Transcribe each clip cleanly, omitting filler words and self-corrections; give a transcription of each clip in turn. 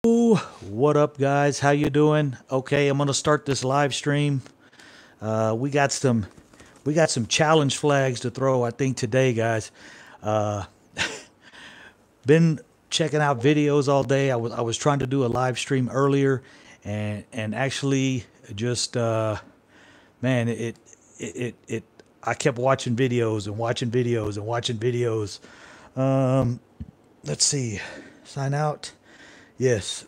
What up, guys? How you doing? Okay, I'm gonna start this live stream. We got some challenge flags to throw, I think, today, guys. Uh, Been checking out videos all day. I was trying to do a live stream earlier, and actually just man, it I kept watching videos and watching videos and watching videos. Um, let's see, sign out. Yes.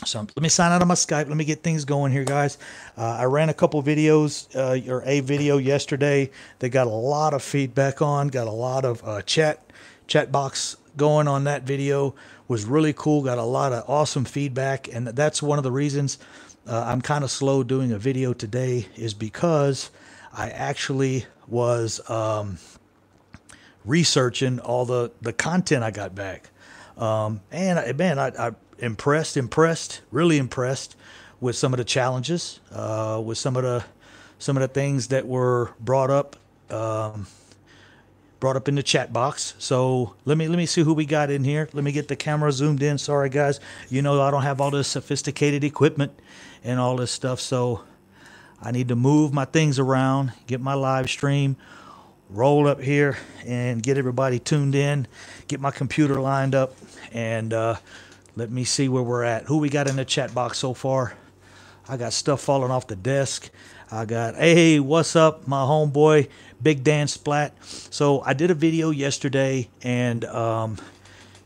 So let me sign out of my Skype. Let me get things going here, guys. I ran a couple videos, or a video yesterday. They got a lot of feedback on. Got a lot of chat box going on that video. Was really cool. Got a lot of awesome feedback, and that's one of the reasons I'm kind of slow doing a video today. Is because I actually was researching all the content I got back. Man, I impressed, really impressed with some of the challenges, with some of the things that were brought up in the chat box. So let me see who we got in here. Let me get the camera zoomed in. Sorry, guys. You know I don't have all this sophisticated equipment and all this stuff, so I need to move my things around, get my live stream roll up here and get everybody tuned in, get my computer lined up, and let me see where we're at. Who we got in the chat box so far? I got stuff falling off the desk. I got, hey, what's up, my homeboy, Big Dan Splat. So I did a video yesterday, and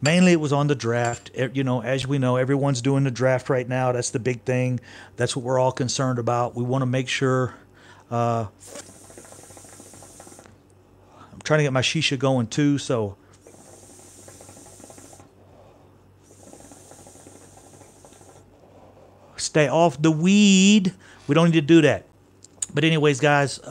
mainly it was on the draft. You know, as we know, everyone's doing the draft right now. That's the big thing. That's what we're all concerned about. We want to make sure trying to get my shisha going too, so stay off the weed. We don't need to do that. But anyways, guys,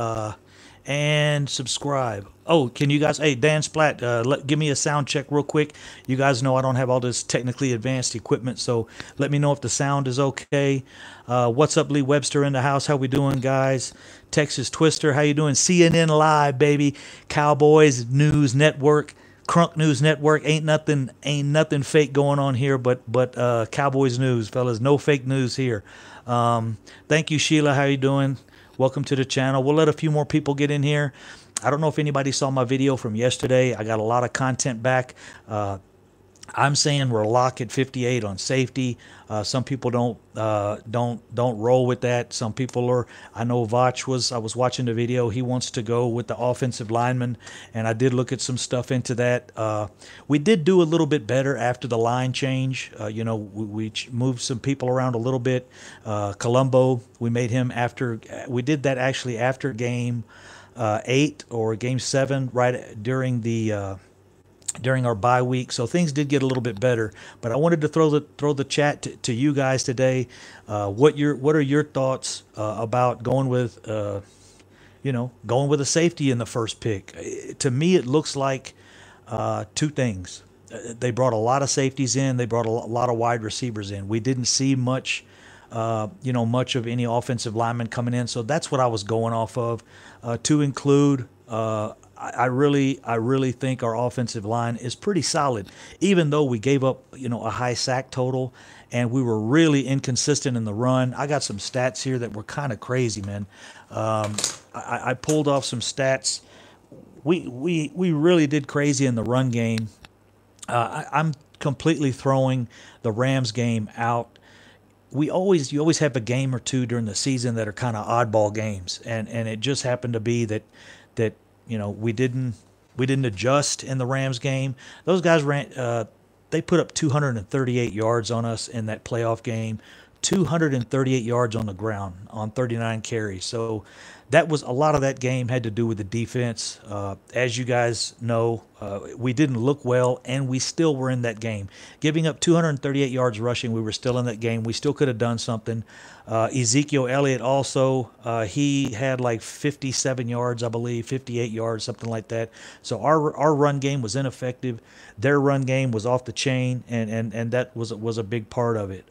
and subscribe. Oh, can you guys, hey, Dan Splat, give me a sound check real quick. You guys know I don't have all this technically advanced equipment, so let me know if the sound is okay. What's up, Lee Webster in the house? How we doing, guys? Texas Twister, how you doing? CNN Live, baby. Cowboys News Network, Crunk News Network. Ain't nothing fake going on here, but Cowboys news, fellas. No fake news here. Thank you, Sheila. How you doing? Welcome to the channel. We'll let a few more people get in here. I don't know if anybody saw my video from yesterday. I got a lot of content back. I'm saying we're locked at 58 on safety. Some people don't roll with that. Some people are. I know Vach was. I was watching the video. He wants to go with the offensive lineman, and I did look at some stuff into that. We did do a little bit better after the line change. You know, we moved some people around a little bit. Colombo, we made him after. We did that actually after game 8 or game 7, right during our bye week, so things did get a little bit better. But I wanted to throw the chat to you guys today. What are your thoughts about going with going with a safety in the first pick? To me, it looks like two things. They brought a lot of safeties in. They brought a lot of wide receivers in. We didn't see much. Much of any offensive lineman coming in, so that's what I was going off of. To include, I really think our offensive line is pretty solid, even though we gave up, a high sack total, and we were really inconsistent in the run. I got some stats here that were kind of crazy, man. I pulled off some stats. We really did crazy in the run game. I'm completely throwing the Rams game out. You always have a game or two during the season that are kind of oddball games, and it just happened to be that we didn't adjust in the Rams game. Those guys they put up 238 yards on us in that playoff game, 238 yards on the ground on 39 carries. So that was a lot of that game had to do with the defense. As you guys know, we didn't look well, and we still were in that game. Giving up 238 yards rushing, we were still in that game. We still could have done something. Ezekiel Elliott also, he had like 57 yards, I believe, 58 yards, something like that. So our run game was ineffective. Their run game was off the chain, and that was a big part of it.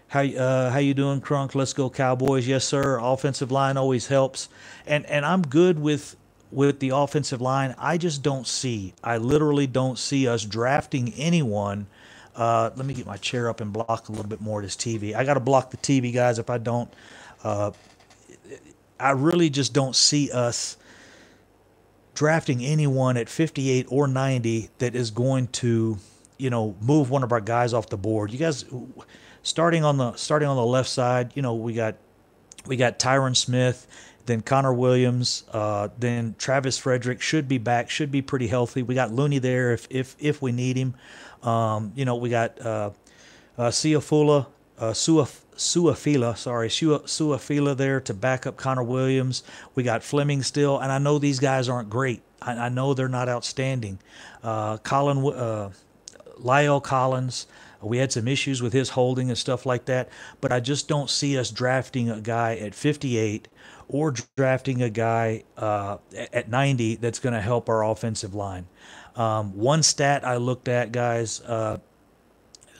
How you doing, Crunk? Let's go Cowboys. Yes, sir. Offensive line always helps. And I'm good with the offensive line. I literally don't see us drafting anyone Let me get my chair up and block a little bit more of this TV. I got to block the TV, guys. If I don't, I really just don't see us drafting anyone at 58 or 90 that is going to, move one of our guys off the board. You guys, starting on the left side, we got Tyron Smith, then Connor Williams, then Travis Frederick should be back, should be pretty healthy. We got Looney there if we need him. We got Suafila, Suafila there to back up Connor Williams. We got Fleming still, and I know these guys aren't great. I know they're not outstanding. Lyle Collins, we had some issues with his holding and stuff like that, but I just don't see us drafting a guy at 58 or drafting a guy at 90 that's going to help our offensive line. One stat I looked at, guys,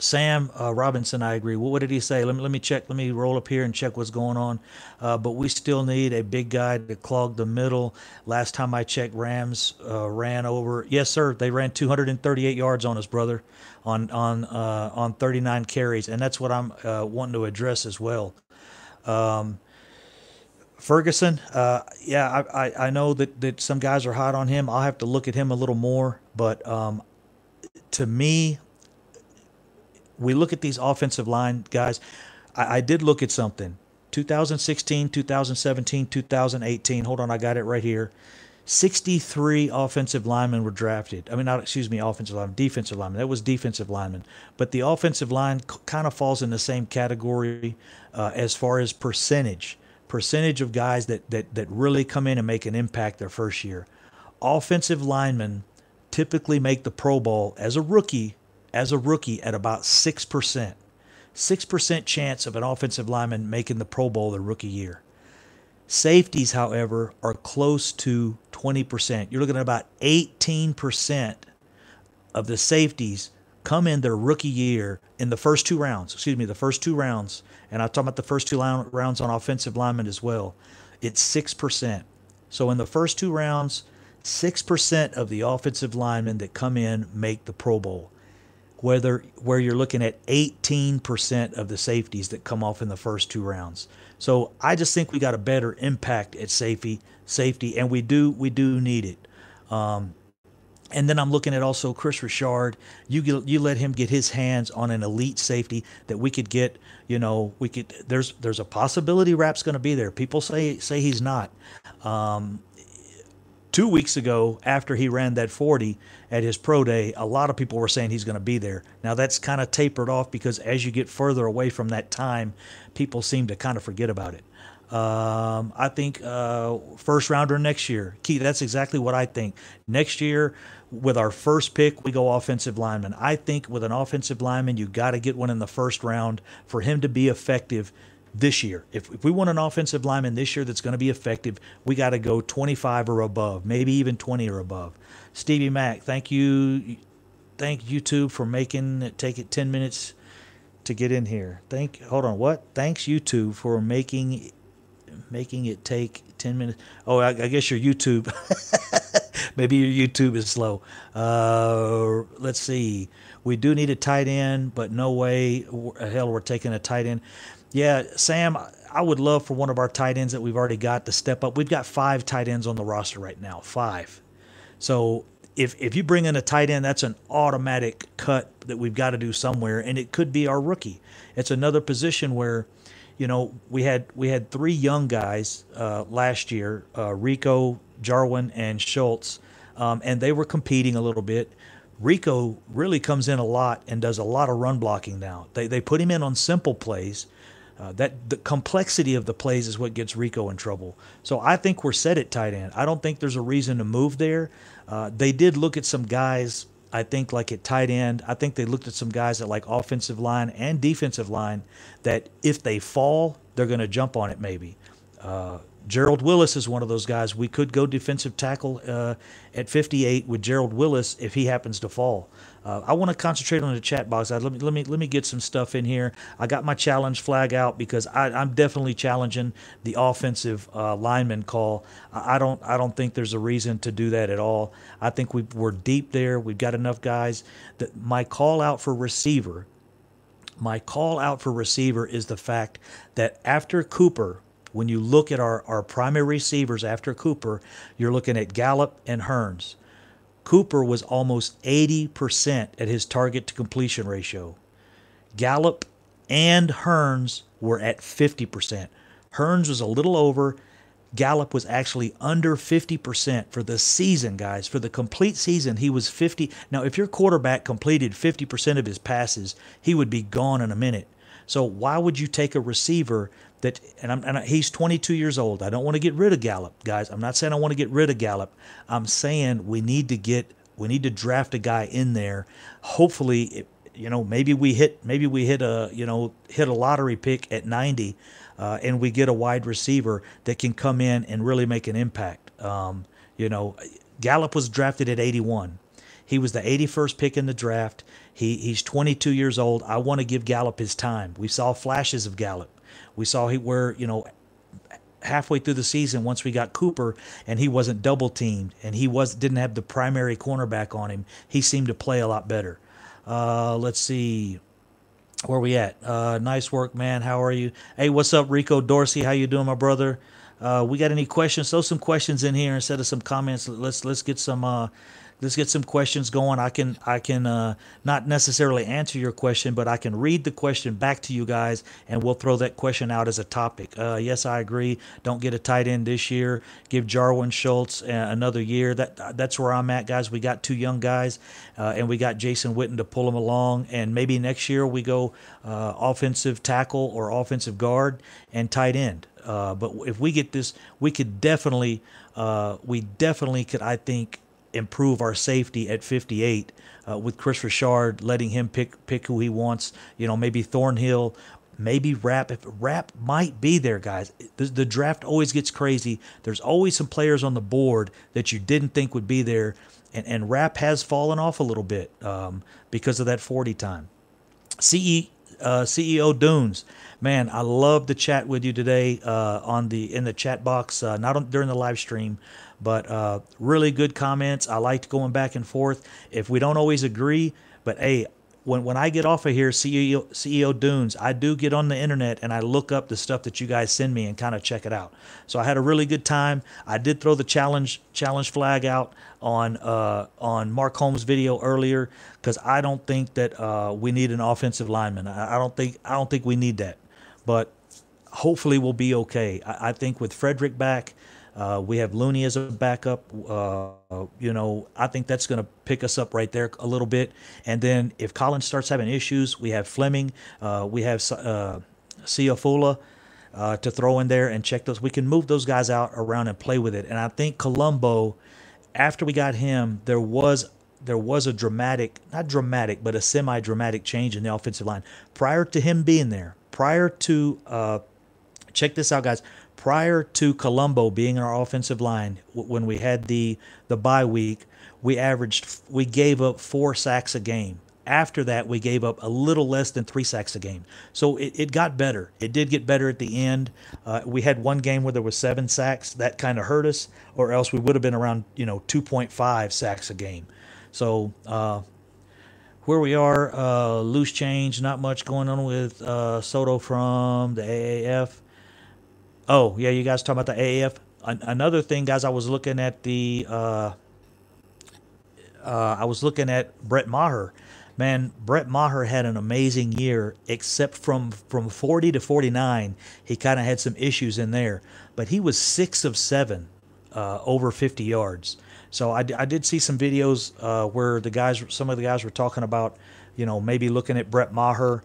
Sam Robinson, I agree. What did he say? Let me check. Let me roll up here and check what's going on. But we still need a big guy to clog the middle. Last time I checked, Rams ran over. Yes, sir. They ran 238 yards on us, brother, on 39 carries, and that's what I'm wanting to address as well. Ferguson, yeah, I know that some guys are hot on him. I'll have to look at him a little more, but to me, we look at these offensive line guys. I did look at something. 2016, 2017, 2018. Hold on, I got it right here. 63 offensive linemen were drafted. I mean, not, excuse me, offensive linemen, defensive linemen. That was defensive linemen. But the offensive line kind of falls in the same category as far as percentage of guys that really come in and make an impact their first year. Offensive linemen typically make the Pro Bowl as a rookie at about 6%. 6% chance of an offensive lineman making the Pro Bowl their rookie year. Safeties, however, are close to 20%. You're looking at about 18% of the safeties come in their rookie year in the first two rounds. The first two rounds. And I'm talking about the first two rounds on offensive linemen as well. It's 6%. So in the first two rounds, 6% of the offensive linemen that come in make the Pro Bowl. Where you're looking at 18% of the safeties that come off in the first two rounds. So I just think we got a better impact at safety, and we do need it. And then I'm looking at also Chris Richard. You let him get his hands on an elite safety that we could get. There's a possibility Rapp's going to be there. People say he's not. 2 weeks ago, after he ran that 40 at his pro day, a lot of people were saying he's going to be there. Now that's kind of tapered off because as you get further away from that time, people seem to kind of forget about it. I think first rounder next year. Keith, that's exactly what I think. Next year, with our first pick, we go offensive lineman. I think with an offensive lineman, you got to get one in the first round for him to be effective this year. If we want an offensive lineman this year that's going to be effective, we got to go 25 or above, maybe even 20 or above. Stevie Mack, thank you. Thank YouTube for making it take it 10 minutes to get in here. Hold on, what? Thanks YouTube for making it take 10 minutes. Oh, I guess your YouTube. Maybe your YouTube is slow. Let's see. We do need a tight end, but no way. Hell, we're taking a tight end. Yeah, Sam, I would love for one of our tight ends that we've already got to step up. We've got 5 tight ends on the roster right now, 5. So if you bring in a tight end, that's an automatic cut that we've got to do somewhere, and it could be our rookie. It's another position where, we had 3 young guys last year, Rico, Jarwin, and Schultz, and they were competing a little bit. Rico really comes in a lot and does a lot of run blocking now. They put him in on simple plays. That the complexity of the plays is what gets Rico in trouble. So I think we're set at tight end. I don't think there's a reason to move there. They did look at some guys, I think, like at tight end. I think they looked at some guys at like offensive line and defensive line that if they fall, they're going to jump on it maybe. Gerald Willis is one of those guys. We could go defensive tackle at 58 with Gerald Willis if he happens to fall. I want to concentrate on the chat box. Let me get some stuff in here. I got my challenge flag out because I'm definitely challenging the offensive lineman call. I don't think there's a reason to do that at all. I think we're deep there. We've got enough guys. My call out for receiver. My call out for receiver is the fact that after Cooper, when you look at our primary receivers after Cooper, you're looking at Gallup and Hearns. Cooper was almost 80% at his target to completion ratio. Gallup and Hearns were at 50%. Hearns was a little over. Gallup was actually under 50% for the season, guys. For the complete season, he was 50. Now, if your quarterback completed 50% of his passes, he would be gone in a minute. So why would you take a receiver that, and he's 22 years old. I don't want to get rid of Gallup, guys. I'm not saying I want to get rid of Gallup. I'm saying we need to draft a guy in there. Hopefully, maybe we hit a lottery pick at 90, and we get a wide receiver that can come in and really make an impact. Gallup was drafted at 81. He was the 81st pick in the draft. He's 22 years old. I want to give Gallup his time. We saw flashes of Gallup. We saw halfway through the season once we got Cooper and he wasn't double teamed and didn't have the primary cornerback on him. He seemed to play a lot better. Let's see. Where we at? Nice work, man. How are you? Hey, what's up, Rico Dorsey? How you doing, my brother? We got any questions? Throw some questions in here instead of some comments. Let's get some questions going. I can not necessarily answer your question, but I can read the question back to you guys, and we'll throw that question out as a topic. Yes, I agree. Don't get a tight end this year. Give Jarwin Schultz another year. That's where I'm at, guys. We got two young guys, and we got Jason Witten to pull them along. And maybe next year we go offensive tackle or offensive guard and tight end. But if we get this, we definitely could, I think, improve our safety at 58 with Chris Richard, letting him pick who he wants. Maybe Thornhill, maybe Rapp. If Rapp might be there, guys. The draft always gets crazy. There's always some players on the board that you didn't think would be there, and Rapp has fallen off a little bit because of that 40 time. CEO Dunes, man, I love the chat with you today in the chat box, during the live stream, but really good comments. I liked going back and forth. If we don't always agree, but hey, when I get off of here, CEO Dunes, I do get on the internet and I look up the stuff that you guys send me and kind of check it out. So I had a really good time. I did throw the challenge flag out on Mark Holmes' video earlier because I don't think that we need an offensive lineman. I don't think we need that, but hopefully we'll be okay. I think with Frederick back. We have Looney as a backup. I think that's going to pick us up right there a little bit. And then if Collins starts having issues, we have Fleming. We have Ciafula to throw in there and check those. We can move those guys out around and play with it. And I think Colombo, after we got him, there was a dramatic, not dramatic, but a semi-dramatic change in the offensive line. Prior to him being there, check this out, guys. Prior to Colombo being our offensive line, when we had the bye week, we gave up 4 sacks a game. After that, we gave up a little less than 3 sacks a game. So it got better. It did get better at the end. We had one game where there was 7 sacks. That kind of hurt us, or else we would have been around 2.5 sacks a game. So where we are, loose change, not much going on with Soto from the AAF. Oh, yeah, you guys talking about the AAF? Another thing, guys, I was looking at Brett Maher. Man, Brett Maher had an amazing year, except from 40 to 49, he kind of had some issues in there. But he was 6 of 7 over 50 yards. So I did see some videos where some of the guys were talking about, maybe looking at Brett Maher,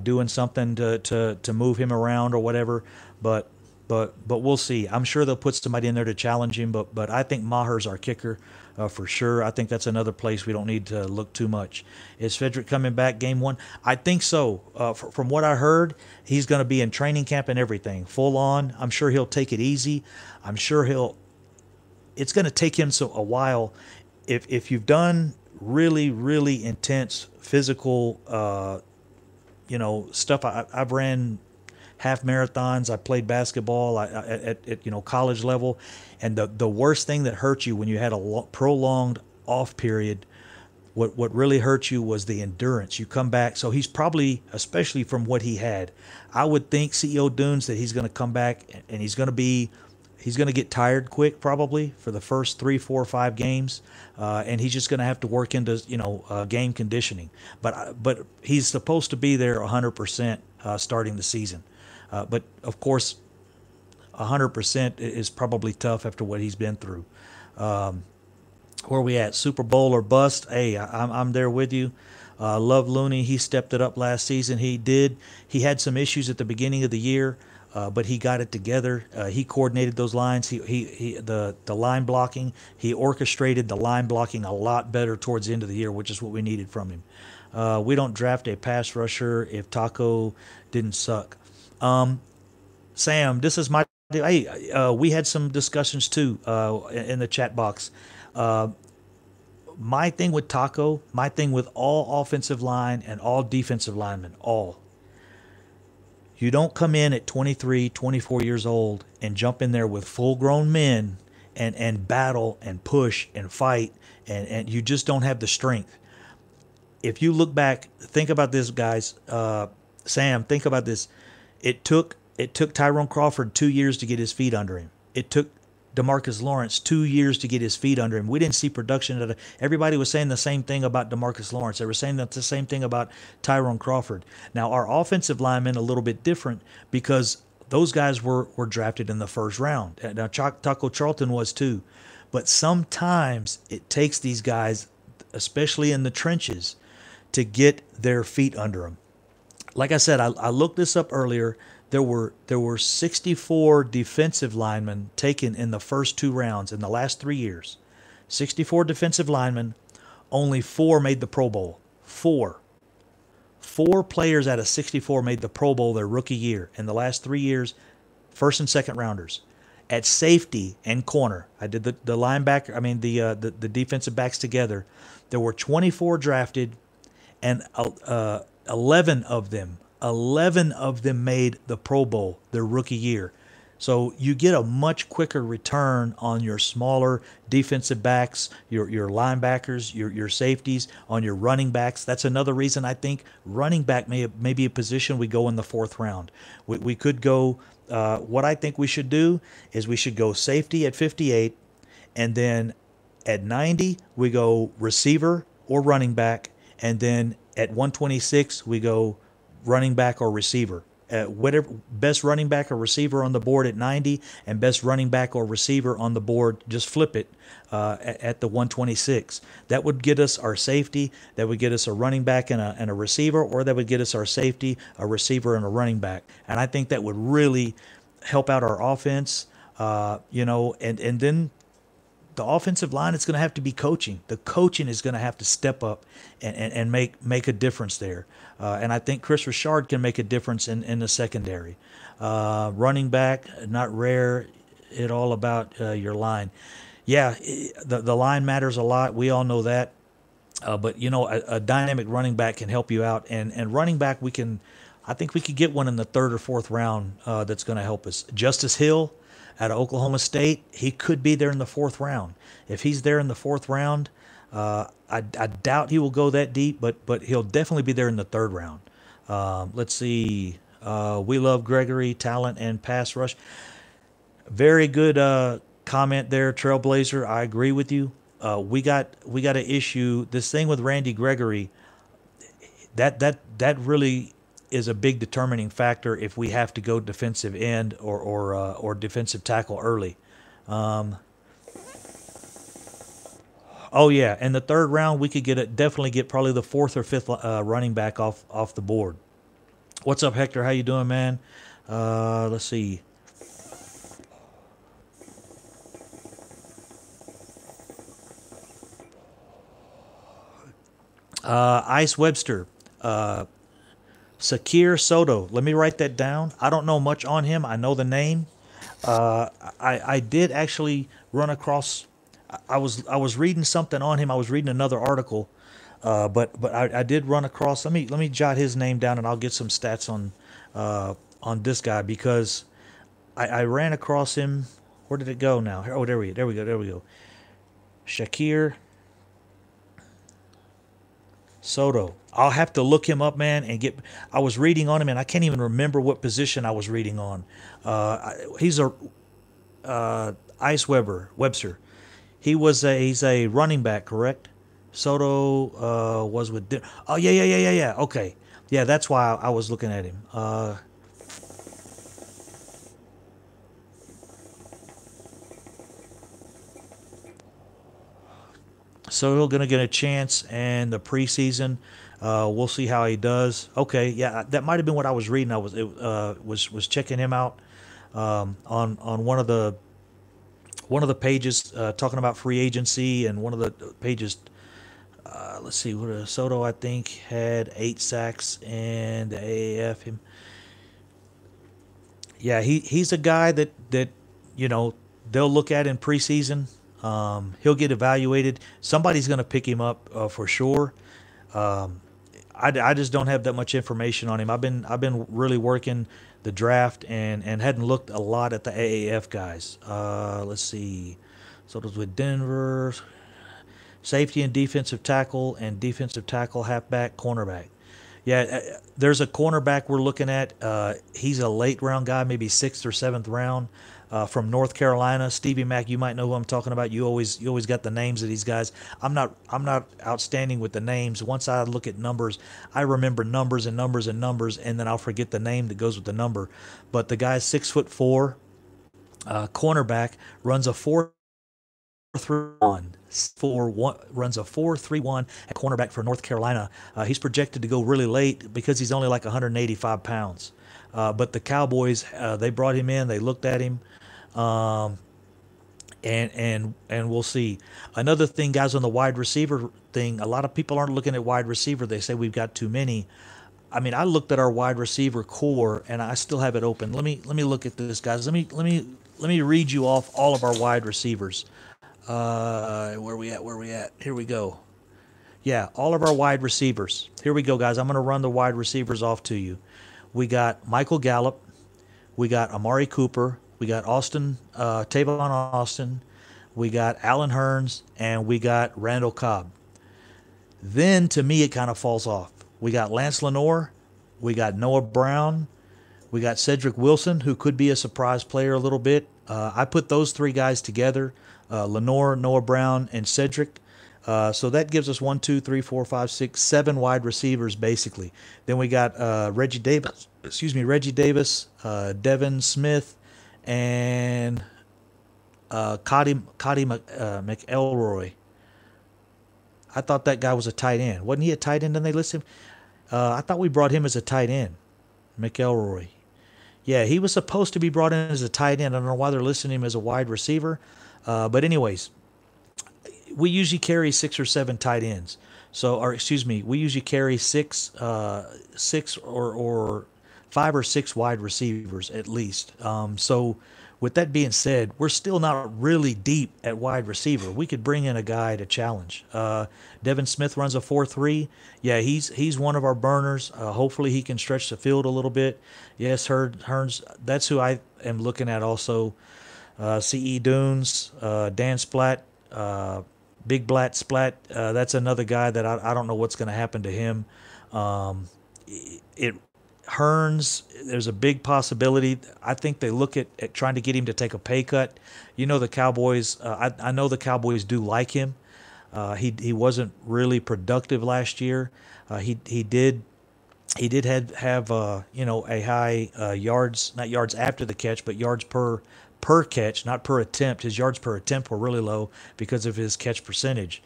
doing something to move him around or whatever. But we'll see. I'm sure they'll put somebody in there to challenge him. But I think Maher's our kicker. for sure. I think that's another place we don't need to look too much. Is Frederick coming back game one? I think so. From what I heard, he's going to be in training camp and everything, full on. I'm sure he'll take it easy. I'm sure he'll. It's going to take him a while. If you've done really really intense physical, stuff. I've ran half marathons. I played basketball at college level, and the worst thing that hurt you when you had a prolonged off period, what really hurt you was the endurance. You come back, so he's probably, especially from what he had, I would think CEO Dunes that he's going to come back and he's going to get tired quick probably for the first 3, 4, 5 games, and he's just going to have to work into game conditioning. But he's supposed to be there 100% starting the season. But of course, 100% is probably tough after what he's been through. Where are we at? Super Bowl or bust? Hey, I'm there with you. Love Looney. He stepped it up last season. He did. He had some issues at the beginning of the year. But he got it together. He coordinated those lines. The line blocking. He orchestrated the line blocking a lot better towards the end of the year, which is what we needed from him. We don't draft a pass rusher if Taco didn't suck. Sam, this is my. Hey, we had some discussions too in the chat box. My thing with Taco, my thing with all offensive line and all defensive linemen, all. You don't come in at 23, 24 years old and jump in there with full-grown men and battle and push and fight, and you just don't have the strength. If you look back, think about this, guys. Sam, think about this. It took Tyrone Crawford 2 years to get his feet under him. It took DeMarcus Lawrence 2 years to get his feet under him. We didn't see production. Everybody was saying the same thing about DeMarcus Lawrence. They were saying the same thing about Tyrone Crawford. Now, our offensive linemen a little bit different because those guys were drafted in the first round. Now, Taco Charlton was too. But sometimes it takes these guys, especially in the trenches, to get their feet under them. Like I said, I looked this up earlier. There were 64 defensive linemen taken in the first 2 rounds in the last 3 years. 64 defensive linemen, only 4 made the Pro Bowl. 4 players out of 64 made the Pro Bowl their rookie year. In the last 3 years, first and second rounders. At safety and corner, I did the linebacker, the defensive backs together. There were 24 drafted, and 11 of them made the Pro Bowl their rookie year. So you get a much quicker return on your smaller defensive backs, your linebackers, your safeties, on your running backs. That's another reason I think running back may be a position we go in the 4th round. We could go, what I think we should do is we should go safety at 58, and then at 90 we go receiver or running back, and then at 126 we go running back or receiver. Whatever, best running back or receiver on the board at 90, and best running back or receiver on the board, just flip it at the 126. That would get us our safety. That would get us a running back and a receiver, or that would get us our safety, a receiver, and a running back. And I think that would really help out our offense. And then the offensive line is going to have to be coaching. The coaching is going to have to step up and make a difference there. And I think Chris Richard can make a difference in the secondary. Running back, not rare. It all about your line. Yeah, the line matters a lot. We all know that. But a dynamic running back can help you out. And running back, I think we could get one in the 3rd or 4th round that's going to help us. Justice Hill out of Oklahoma State, he could be there in the 4th round. If he's there in the 4th round, I doubt he will go that deep, but he'll definitely be there in the 3rd round. Let's see. We love Gregory, talent and pass rush. Very good comment there, Trailblazer. I agree with you. We got an issue. This thing with Randy Gregory, that really is a big determining factor if we have to go defensive end or defensive tackle early. Oh yeah, in the 3rd round we could definitely get probably the 4th or 5th running back off the board. What's up, Hector? How you doing, man? Let's see. Ice Webster, uh, Sakir Soto. Let me write that down. I don't know much on him. I know the name. Uh, I did actually run across. I was reading something on him. I was reading another article, but I did run across. Let me jot his name down, and I'll get some stats on this guy because I ran across him. Where did it go now? Oh, there we go. Shakir Soto. I'll have to look him up, man, and get. I was reading on him, and I can't even remember what position I was reading on. He's a Ice Webster. He's a running back, correct? Soto was with. Oh yeah. Okay, yeah, that's why I was looking at him. So he's gonna get a chance, and the preseason, we'll see how he does. Okay, yeah, that might have been what I was reading. I was checking him out on one of the pages talking about free agency, and one of the pages. Let's see, what Soto I think had 8 sacks in the AAF. Him, yeah, he's a guy that you know they'll look at in preseason. He'll get evaluated. Somebody's going to pick him up for sure. Um, I just don't have that much information on him. I've been really working the draft and hadn't looked a lot at the AAF guys. Let's see. So it was with Denver, safety and defensive tackle, halfback, cornerback. Yeah, there's a cornerback we're looking at. He's a late round guy, maybe sixth or seventh round, from North Carolina. Stevie Mack, you might know who I'm talking about. You always got the names of these guys. I'm not outstanding with the names. Once I look at numbers, I remember numbers and numbers and numbers, and then I'll forget the name that goes with the number. But the guy's 6'4", cornerback, runs a 4.31. Runs a 4.31 at cornerback for North Carolina. He's projected to go really late because he's only like 185 pounds. But the Cowboys, they brought him in. They looked at him, um, and we'll see. Another thing, guys, on the wide receiver thing, a lot of people aren't looking at wide receiver. They say we've got too many. I mean, I looked at our wide receiver core, and I still have it open. Let me look at this, guys. Let me read you off all of our wide receivers. Where we at? Where we at? Here we go. Yeah, all of our wide receivers. Here we go, guys. I'm going to run the wide receivers off to you. We got Michael Gallup. We got Amari Cooper. We got Tavon Austin. We got Alan Hearns, and we got Randall Cobb. Then to me, it kind of falls off. We got Lance Lenore. We got Noah Brown. We got Cedric Wilson, who could be a surprise player a little bit. I put those three guys together: Lenore, Noah Brown, and Cedric. So that gives us one, two, three, four, five, six, seven wide receivers basically. Then we got Reggie Davis. Excuse me, Reggie Davis, Devin Smith, and Cotty McElroy. I thought that guy was a tight end. Wasn't he a tight end? And they listed him. I thought we brought him as a tight end. McElroy. Yeah, he was supposed to be brought in as a tight end. I don't know why they're listing him as a wide receiver. But anyways, we usually carry 6 or 7 tight ends. So, or excuse me, we usually carry six or 5 or 6 wide receivers at least. So, with that being said, we're still not really deep at wide receiver. We could bring in a guy to challenge. Devin Smith runs a 4.3. Yeah, he's one of our burners. Hopefully, he can stretch the field a little bit. Yes, Hearns. That's who I am looking at also. C.E. Dunes, Dan Splatt, Big Blatt Splat. That's another guy that I don't know what's going to happen to him. It Hearns, there's a big possibility. I think they look at trying to get him to take a pay cut. You know the Cowboys. I know the Cowboys do like him. He wasn't really productive last year. He did have a high yards, not yards after the catch, but yards per catch, not per attempt. His yards per attempt were really low because of his catch percentage.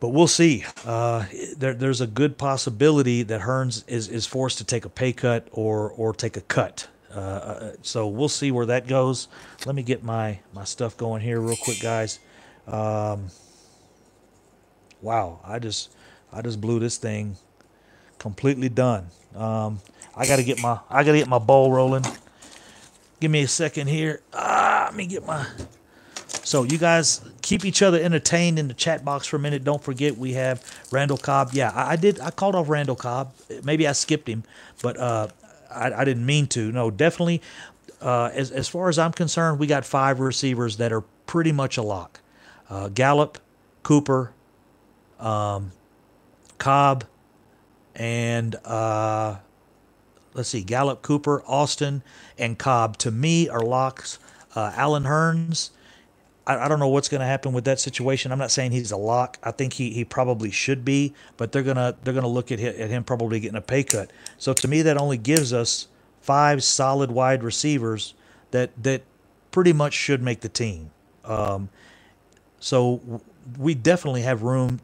But we'll see. There's a good possibility that Hearns is forced to take a pay cut or take a cut. So we'll see where that goes. Let me get my stuff going here real quick, guys. Wow, I just blew this thing completely done. I gotta get my bowl rolling. Give me a second here. Let me get my. So you guys keep each other entertained in the chat box for a minute. Don't forget we have Randall Cobb. Yeah, I did. I called off Randall Cobb. Maybe I skipped him, but I didn't mean to. No, definitely. As far as I'm concerned, we got five receivers that are pretty much a lock. Gallup, Cooper, Cobb, and let's see, Gallup, Cooper, Austin, and Cobb to me are locks. Alan Hearns, I don't know what's going to happen with that situation. I'm not saying he's a lock. I think he probably should be, but they're gonna look at him probably getting a pay cut. So to me, that only gives us five solid wide receivers that pretty much should make the team. So we definitely have room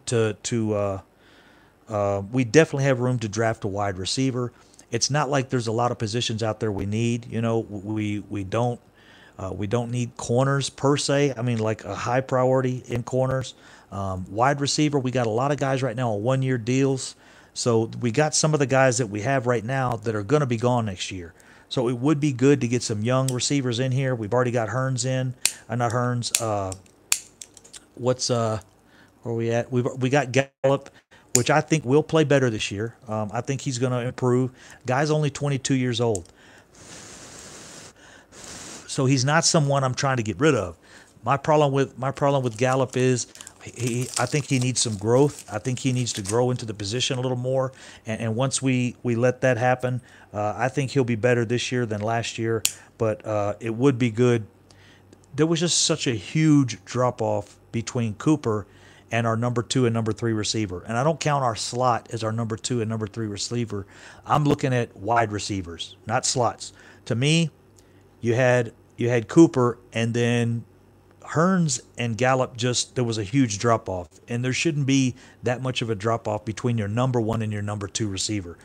we definitely have room to draft a wide receiver. It's not like there's a lot of positions out there we need. You know, we don't need corners per se. I mean, like a high priority in corners. Wide receiver, we got a lot of guys right now on 1 year deals. So we got some of the guys that we have right now that are going to be gone next year. So it would be good to get some young receivers in here. We've already got Hearns in. Not Hearns. What's where are we at? We got Gallup, which I think will play better this year. I think he's going to improve. Guy's only 22 years old. So he's not someone I'm trying to get rid of. My problem with Gallup is I think he needs some growth. I think he needs to grow into the position a little more. And once we let that happen, I think he'll be better this year than last year. But it would be good. There was just such a huge drop off between Cooper and our number two and number three receiver. And I don't count our slot as our number two and number three receiver. I'm looking at wide receivers, not slots. To me, you had Cooper, and then Hearns and Gallup, just there was a huge drop off, and there shouldn't be that much of a drop off between your number one and your number two receiver.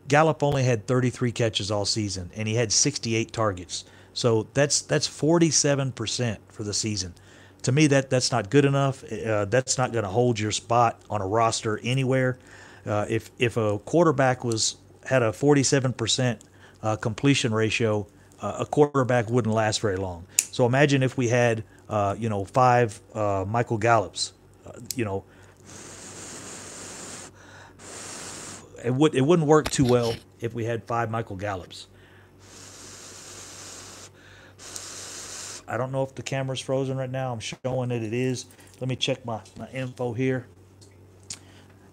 Gallup only had 33 catches all season, and he had 68 targets. So that's 47% for the season. To me, that's not good enough. That's not going to hold your spot on a roster anywhere. If a quarterback had a 47% completion ratio, a quarterback wouldn't last very long. So imagine if we had, five Michael Gallups. You know, it wouldn't work too well if we had five Michael Gallups. I don't know if the camera's frozen right now. I'm showing that it is. Let me check my info here.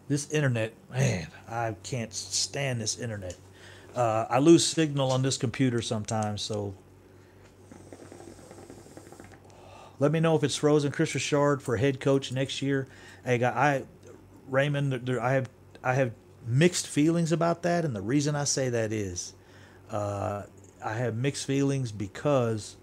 This internet, man, I can't stand this internet. I lose signal on this computer sometimes, so let me know if it's frozen. Chris Richard for head coach next year. Hey, Raymond, I have mixed feelings about that, and the reason I say that is I have mixed feelings because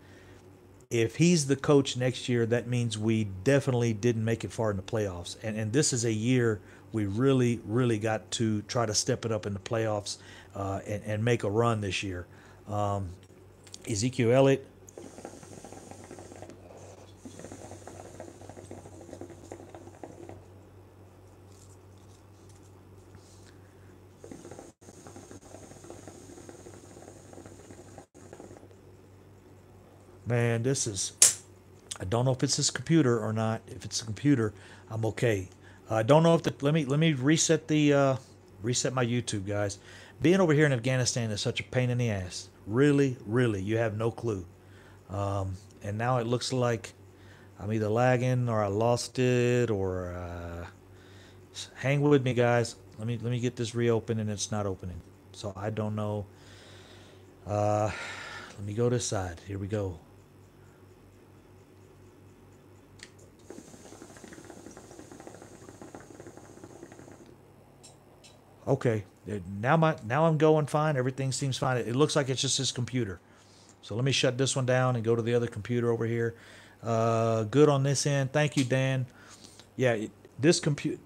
if he's the coach next year, that means we definitely didn't make it far in the playoffs. And this is a year we really, really got to try to step it up in the playoffs and make a run this year. Ezekiel Elliott, man, I don't know if it's his computer or not. If it's a computer, I'm okay. I don't know if let me reset my YouTube, guys. Being over here in Afghanistan is such a pain in the ass. Really, really, you have no clue. And now it looks like I'm either lagging or I lost it or hang with me, guys. Let me get this reopened and it's not opening. So I don't know. Let me go this side. Here we go. Okay. Now I'm going fine. Everything seems fine. It looks like it's just his computer. So let me shut this one down and go to the other computer over here. Good on this end. Thank you, Dan. Yeah, this computer.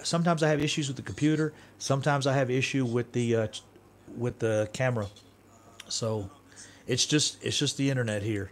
Sometimes I have issues with the computer. Sometimes I have issue with the camera. So it's just the internet here.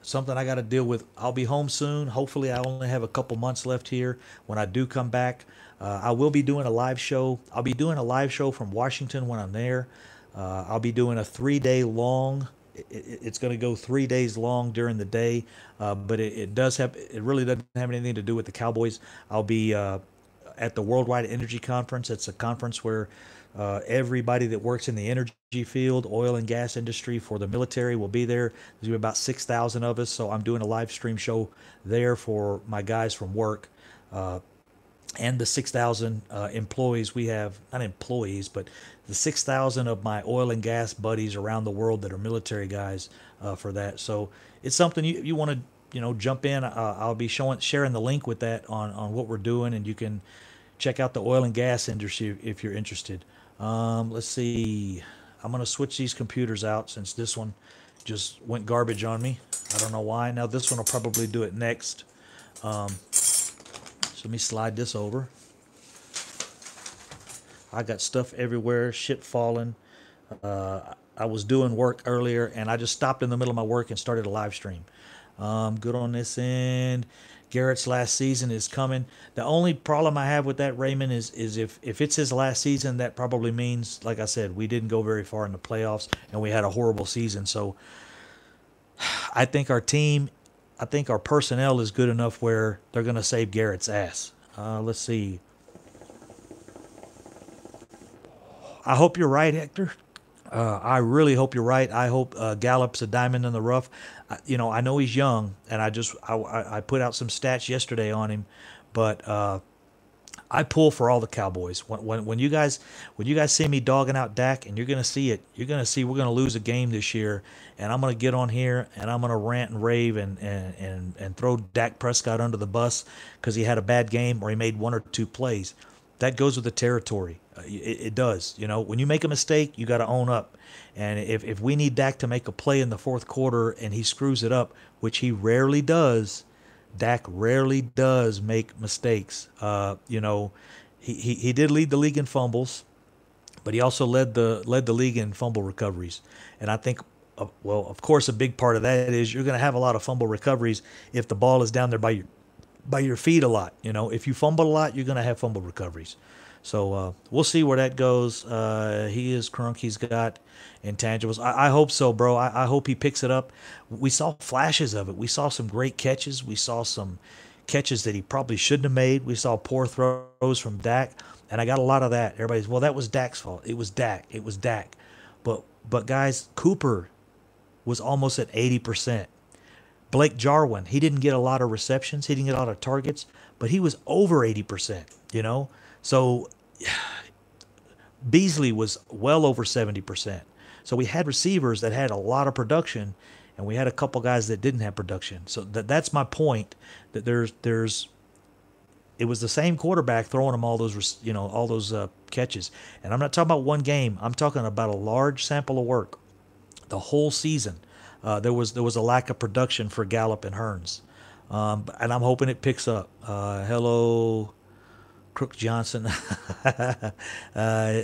something I got to deal with. I'll be home soon. Hopefully, I only have a couple months left here. When I do come back, I will be doing a live show. I'll be doing a live show from Washington when I'm there. I'll be doing a 3 day long. It's going to go 3 days long during the day, but it does have. It really doesn't have anything to do with the Cowboys. I'll be at the Worldwide Energy Conference. It's a conference where everybody that works in the energy field, oil and gas industry for the military will be there. There's going to be about 6,000 of us, so I'm doing a live stream show there for my guys from work. And the 6,000 employees we have, not employees, but the 6,000 of my oil and gas buddies around the world that are military guys for that. So it's something you want to jump in. I'll be sharing the link with that on what we're doing, and you can check out the oil and gas industry if you're interested. Let's see. I'm gonna switch these computers out since this one just went garbage on me. I don't know why. Now this one will probably do it next. So let me slide this over. I got stuff everywhere, shit falling. I was doing work earlier and I just stopped in the middle of my work and started a live stream. Good on this end. Garrett's last season is coming. The only problem I have with that, Raymond, is if it's his last season, that probably means, like I said, we didn't go very far in the playoffs and we had a horrible season. So I think our personnel is good enough where they're going to save Garrett's ass. Let's see. I hope you're right, Hector. I really hope you're right. I hope Gallup's a diamond in the rough. I know he's young, and I put out some stats yesterday on him, but I pull for all the Cowboys. When you guys see me dogging out Dak, and you're gonna see it, you're gonna see we're gonna lose a game this year, and I'm gonna get on here and I'm gonna rant and rave and throw Dak Prescott under the bus because he had a bad game or he made one or two plays. That goes with the territory. It does. When you make a mistake, you got to own up. And if we need Dak to make a play in the fourth quarter and he screws it up, which he rarely does, Dak rarely does make mistakes. He did lead the league in fumbles, but he also led the league in fumble recoveries. And I think, well, of course, a big part of that is you're going to have a lot of fumble recoveries if the ball is down there by your feet a lot. If you fumble a lot, you're going to have fumble recoveries. So we'll see where that goes. He is crunk. He's got intangibles. I hope so, bro. I hope he picks it up. We saw flashes of it. We saw some great catches. We saw some catches that he probably shouldn't have made. We saw poor throws from Dak, and I got a lot of that. Everybody's, well, that was Dak's fault. It was Dak. It was Dak. But guys, Cooper was almost at 80%. Blake Jarwin, he didn't get a lot of receptions. He didn't get a lot of targets, but he was over 80%, So Beasley was well over 70%. So we had receivers that had a lot of production, and we had a couple guys that didn't have production. So that's my point, that it was the same quarterback throwing them all those catches. And I'm not talking about one game. I'm talking about a large sample of work. The whole season, there was a lack of production for Gallup and Hearns, and I'm hoping it picks up. Hello, Crook Johnson.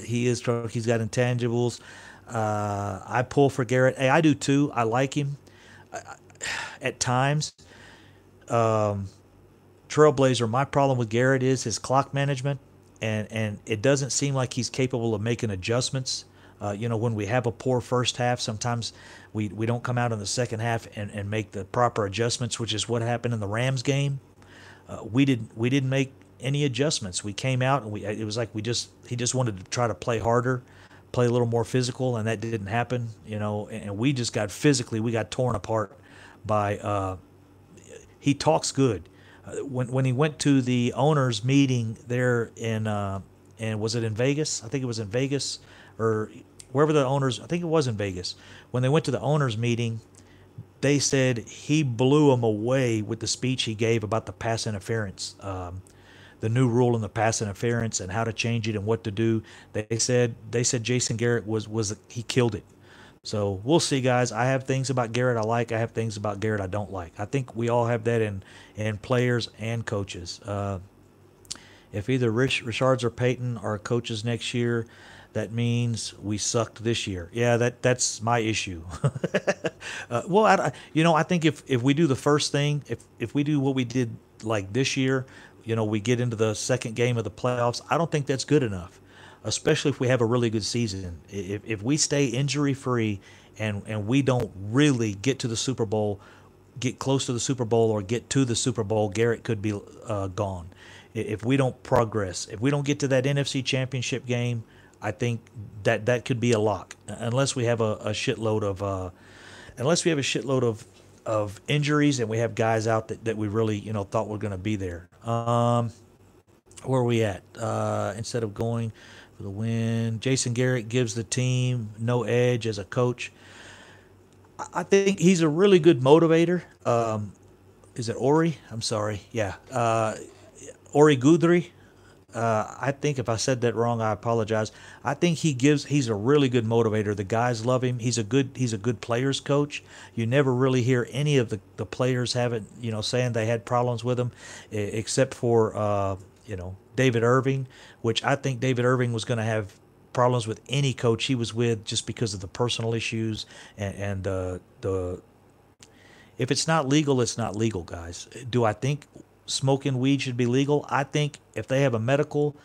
He is Crook. He's got intangibles. I pull for Garrett. Hey, I do too. I like him at times. Trailblazer, my problem with Garrett is his clock management, and it doesn't seem like he's capable of making adjustments. When we have a poor first half, sometimes we don't come out in the second half and make the proper adjustments, which is what happened in the Rams game. We didn't make any adjustments. We came out and it was like he just wanted to try to play harder, play a little more physical, and that didn't happen. And we just got we got torn apart by. He talks good. When he went to the owners meeting there and was it in Vegas? I think it was in Vegas or wherever the owners. I think it was in Vegas. When they went to the owners meeting, they said he blew them away with the speech he gave about the pass interference, the new rule in the pass interference and how to change it and what to do. They said Jason Garrett he killed it. So we'll see, guys. I have things about Garrett I like. I have things about Garrett I don't like. I think we all have that in players and coaches. If either Richards or Peyton are coaches next year, that means we sucked this year. Yeah, that's my issue. Well, I think if we do the first thing, if we do what we did like this year, we get into the second game of the playoffs. I don't think that's good enough, especially if we have a really good season. If we stay injury free and we don't really get to the Super Bowl, get close to the Super Bowl, or get to the Super Bowl, Garrett could be gone. If we don't progress, if we don't get to that NFC Championship game, I think that could be a lock, unless we have a shitload of injuries and we have guys out that we really thought were going to be there. Where are we at? Instead of going for the win, Jason Garrett gives the team no edge as a coach. I think he's a really good motivator. Is it Ori? I'm sorry. Yeah. Ori Guthrie. I think if I said that wrong, I apologize. I think he's a really good motivator. The guys love him. He's a good players coach. You never really hear any of the players saying they had problems with him, except for David Irving, which I think David Irving was going to have problems with any coach he was with just because of the personal issues and the if it's not legal, it's not legal, guys. Do I think smoking weed should be legal? I think if they have a medical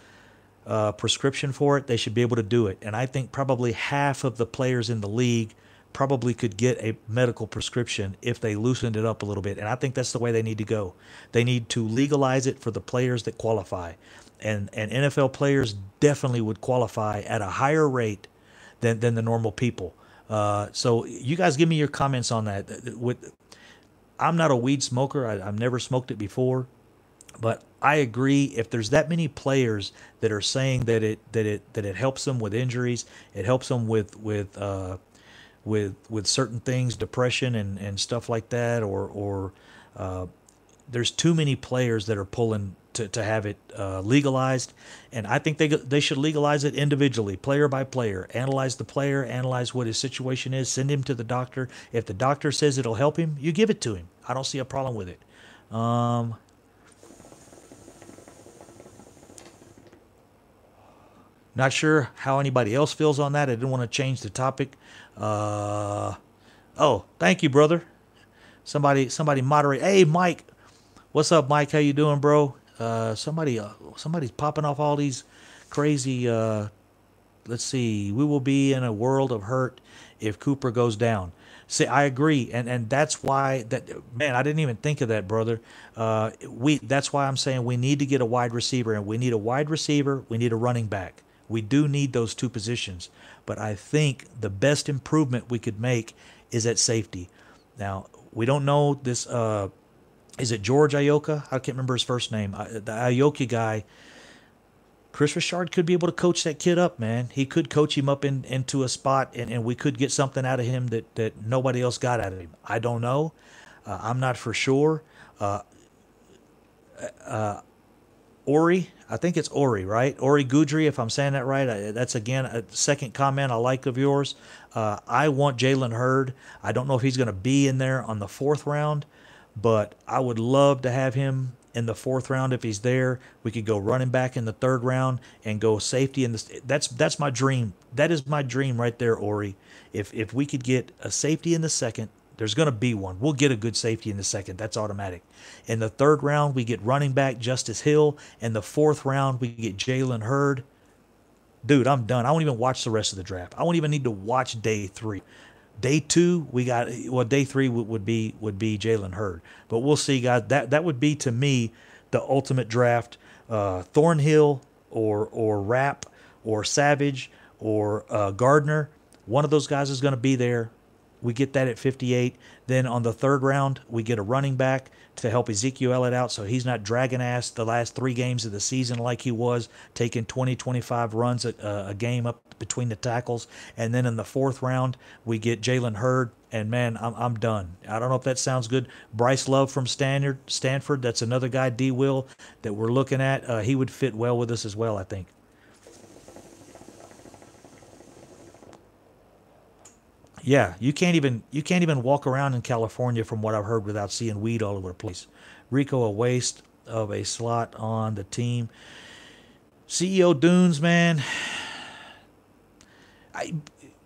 prescription for it, they should be able to do it. And I think probably half of the players in the league probably could get a medical prescription if they loosened it up a little bit. And I think that's the way they need to go. They need to legalize it for the players that qualify. And NFL players definitely would qualify at a higher rate than the normal people. So you guys give me your comments on that. I'm not a weed smoker. I've never smoked it before, but I agree. If there's that many players that are saying that it helps them with injuries, it helps them with certain things, depression and stuff like that, or there's too many players that are pulling to have it legalized, and I think they should legalize it individually, player by player. Analyze the player, analyze what his situation is, send him to the doctor. If the doctor says it'll help him, you give it to him. I don't see a problem with it. Not sure how anybody else feels on that. I didn't want to change the topic. Oh, thank you, brother. Somebody moderate. Hey, Mike. What's up, Mike? How you doing, bro? Somebody's popping off all these crazy. Let's see. We will be in a world of hurt if Cooper goes down. See, I agree, and that's why man. I didn't even think of that, brother. That's why I'm saying we need to get a wide receiver, and we need a wide receiver. We need a running back. We do need those two positions, but I think the best improvement we could make is at safety. Now we don't know this. Is it George Ioka? I can't remember his first name. The Ioka guy. Chris Richard could be able to coach that kid up, man. He could coach him up into a spot, and we could get something out of him that nobody else got out of him. I don't know. I'm not for sure. Ori, I think it's Ori, right? Ori Guthrie, if I'm saying that right. That's, again, a second comment I like of yours. I want Jalen Hurd. I don't know if he's going to be in there on the fourth round, but I would love to have him in the fourth round if he's there. We could go running back in the third round and go safety in the. That's my dream. That is my dream right there, Ori. If we could get a safety in the second, there's going to be one. We'll get a good safety in the second. That's automatic. In the third round, we get running back Justice Hill. In the fourth round, we get Jalen Hurd. Dude, I'm done. I won't even watch the rest of the draft. I won't even need to watch day 3. Day 2, day 3 would be Jalen Hurd. But we'll see, guys. That would be, to me, the ultimate draft. Thornhill or Rapp or Savage or Gardner. One of those guys is going to be there. We get that at 58. Then on the third round, we get a running back to help Ezekiel Elliott out so he's not dragging ass the last 3 games of the season like he was, taking 20, 25 runs a game up between the tackles. And then in the fourth round, we get Jalen Hurd. And, man, I'm done. I don't know if that sounds good. Bryce Love from Stanford, that's another guy, D. Will, that we're looking at. He would fit well with us as well, I think. Yeah, you can't even walk around in California, from what I've heard, without seeing weed all over the place. Rico, a waste of a slot on the team. CEO Dunes, man. I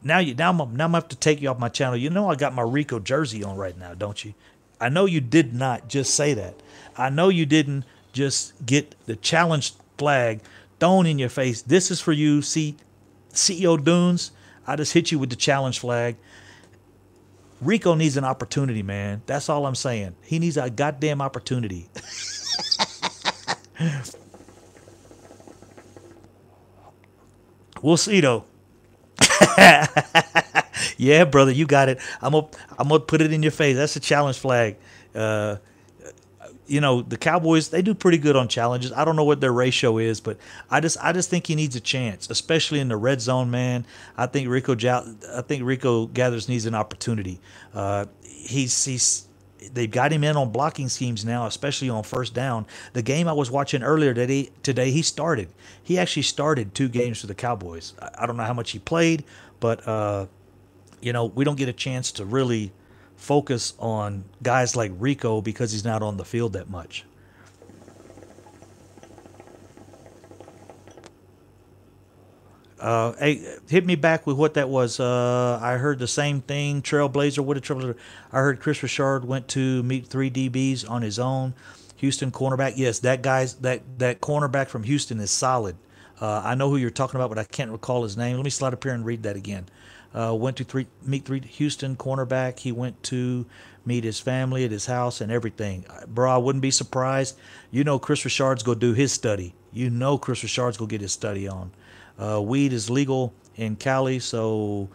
now I'm gonna have to take you off my channel. You know I got my Rico jersey on right now, don't you? I know you did not just say that. I know you didn't just get the challenge flag thrown in your face. This is for you, see, CEO Dunes. I just hit you with the challenge flag. Rico needs an opportunity, man. That's all I'm saying. He needs a goddamn opportunity. We'll see though. Yeah, brother, you got it. I'm gonna put it in your face. That's a challenge flag. Uh, the Cowboys, they do pretty good on challenges. I don't know what their ratio is, but I just think he needs a chance, especially in the red zone, man. I think Rico Gathers needs an opportunity. He's they've got him in on blocking schemes now, especially on first down. The game I was watching earlier today, he started. He actually started 2 games for the Cowboys. I don't know how much he played, but we don't get a chance to really focus on guys like Rico because he's not on the field that much. Hey, hit me back with what that was. I heard the same thing. Trailblazer. What a Trailblazer. I heard Chris Richard went to meet 3 DBs on his own. Houston cornerback. Yes, that cornerback from Houston is solid. I know who you're talking about, but I can't recall his name. Let me slide up here and read that again. Went to meet three Houston cornerback. He went to meet his family at his house and everything. Bro, I wouldn't be surprised. Chris Richard's go do his study. Chris Richard's go get his study on. Weed is legal in Cali, so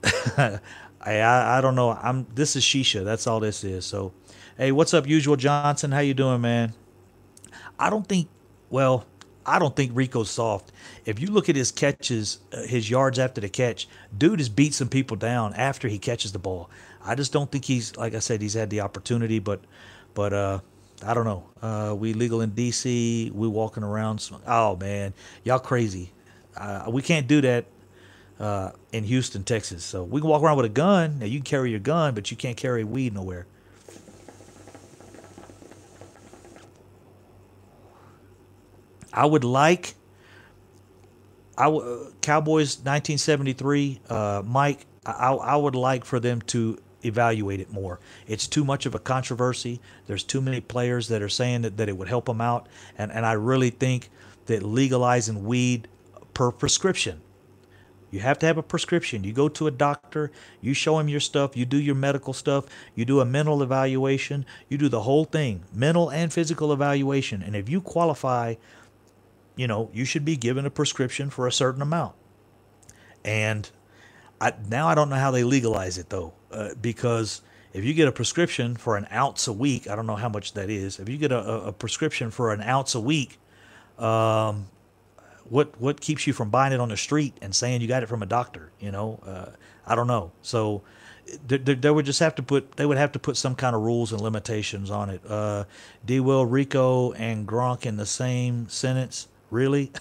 I don't know. This is shisha. That's all this is. So, hey, what's up, Usual Johnson? How you doing, man? I don't think. Well, I don't think Rico's soft. If you look at his catches, his yards after the catch, dude has beat some people down after he catches the ball. I just don't think he's, like I said, he's had the opportunity, but I don't know. We legal in DC. We walking around. Oh man, y'all crazy. We can't do that in Houston, Texas. So we can walk around with a gun. Now you can carry your gun, but you can't carry weed nowhere. I would like Cowboys 1973, Mike. I would like for them to evaluate it more. It's too much of a controversy. There's too many players that are saying that it would help them out, and I really think that legalizing weed per prescription. You have to have a prescription. You go to a doctor, you show him your stuff, you do your medical stuff, you do a mental evaluation, you do the whole thing, mental and physical evaluation. And if you qualify, you should be given a prescription for a certain amount. And now I don't know how they legalize it though, because if you get a prescription for an ounce a week, I don't know how much that is. If you get a prescription for an ounce a week, what keeps you from buying it on the street and saying you got it from a doctor? I don't know. So they would just have to put some kind of rules and limitations on it. D. Will, Rico, and Gronk in the same sentence. Really?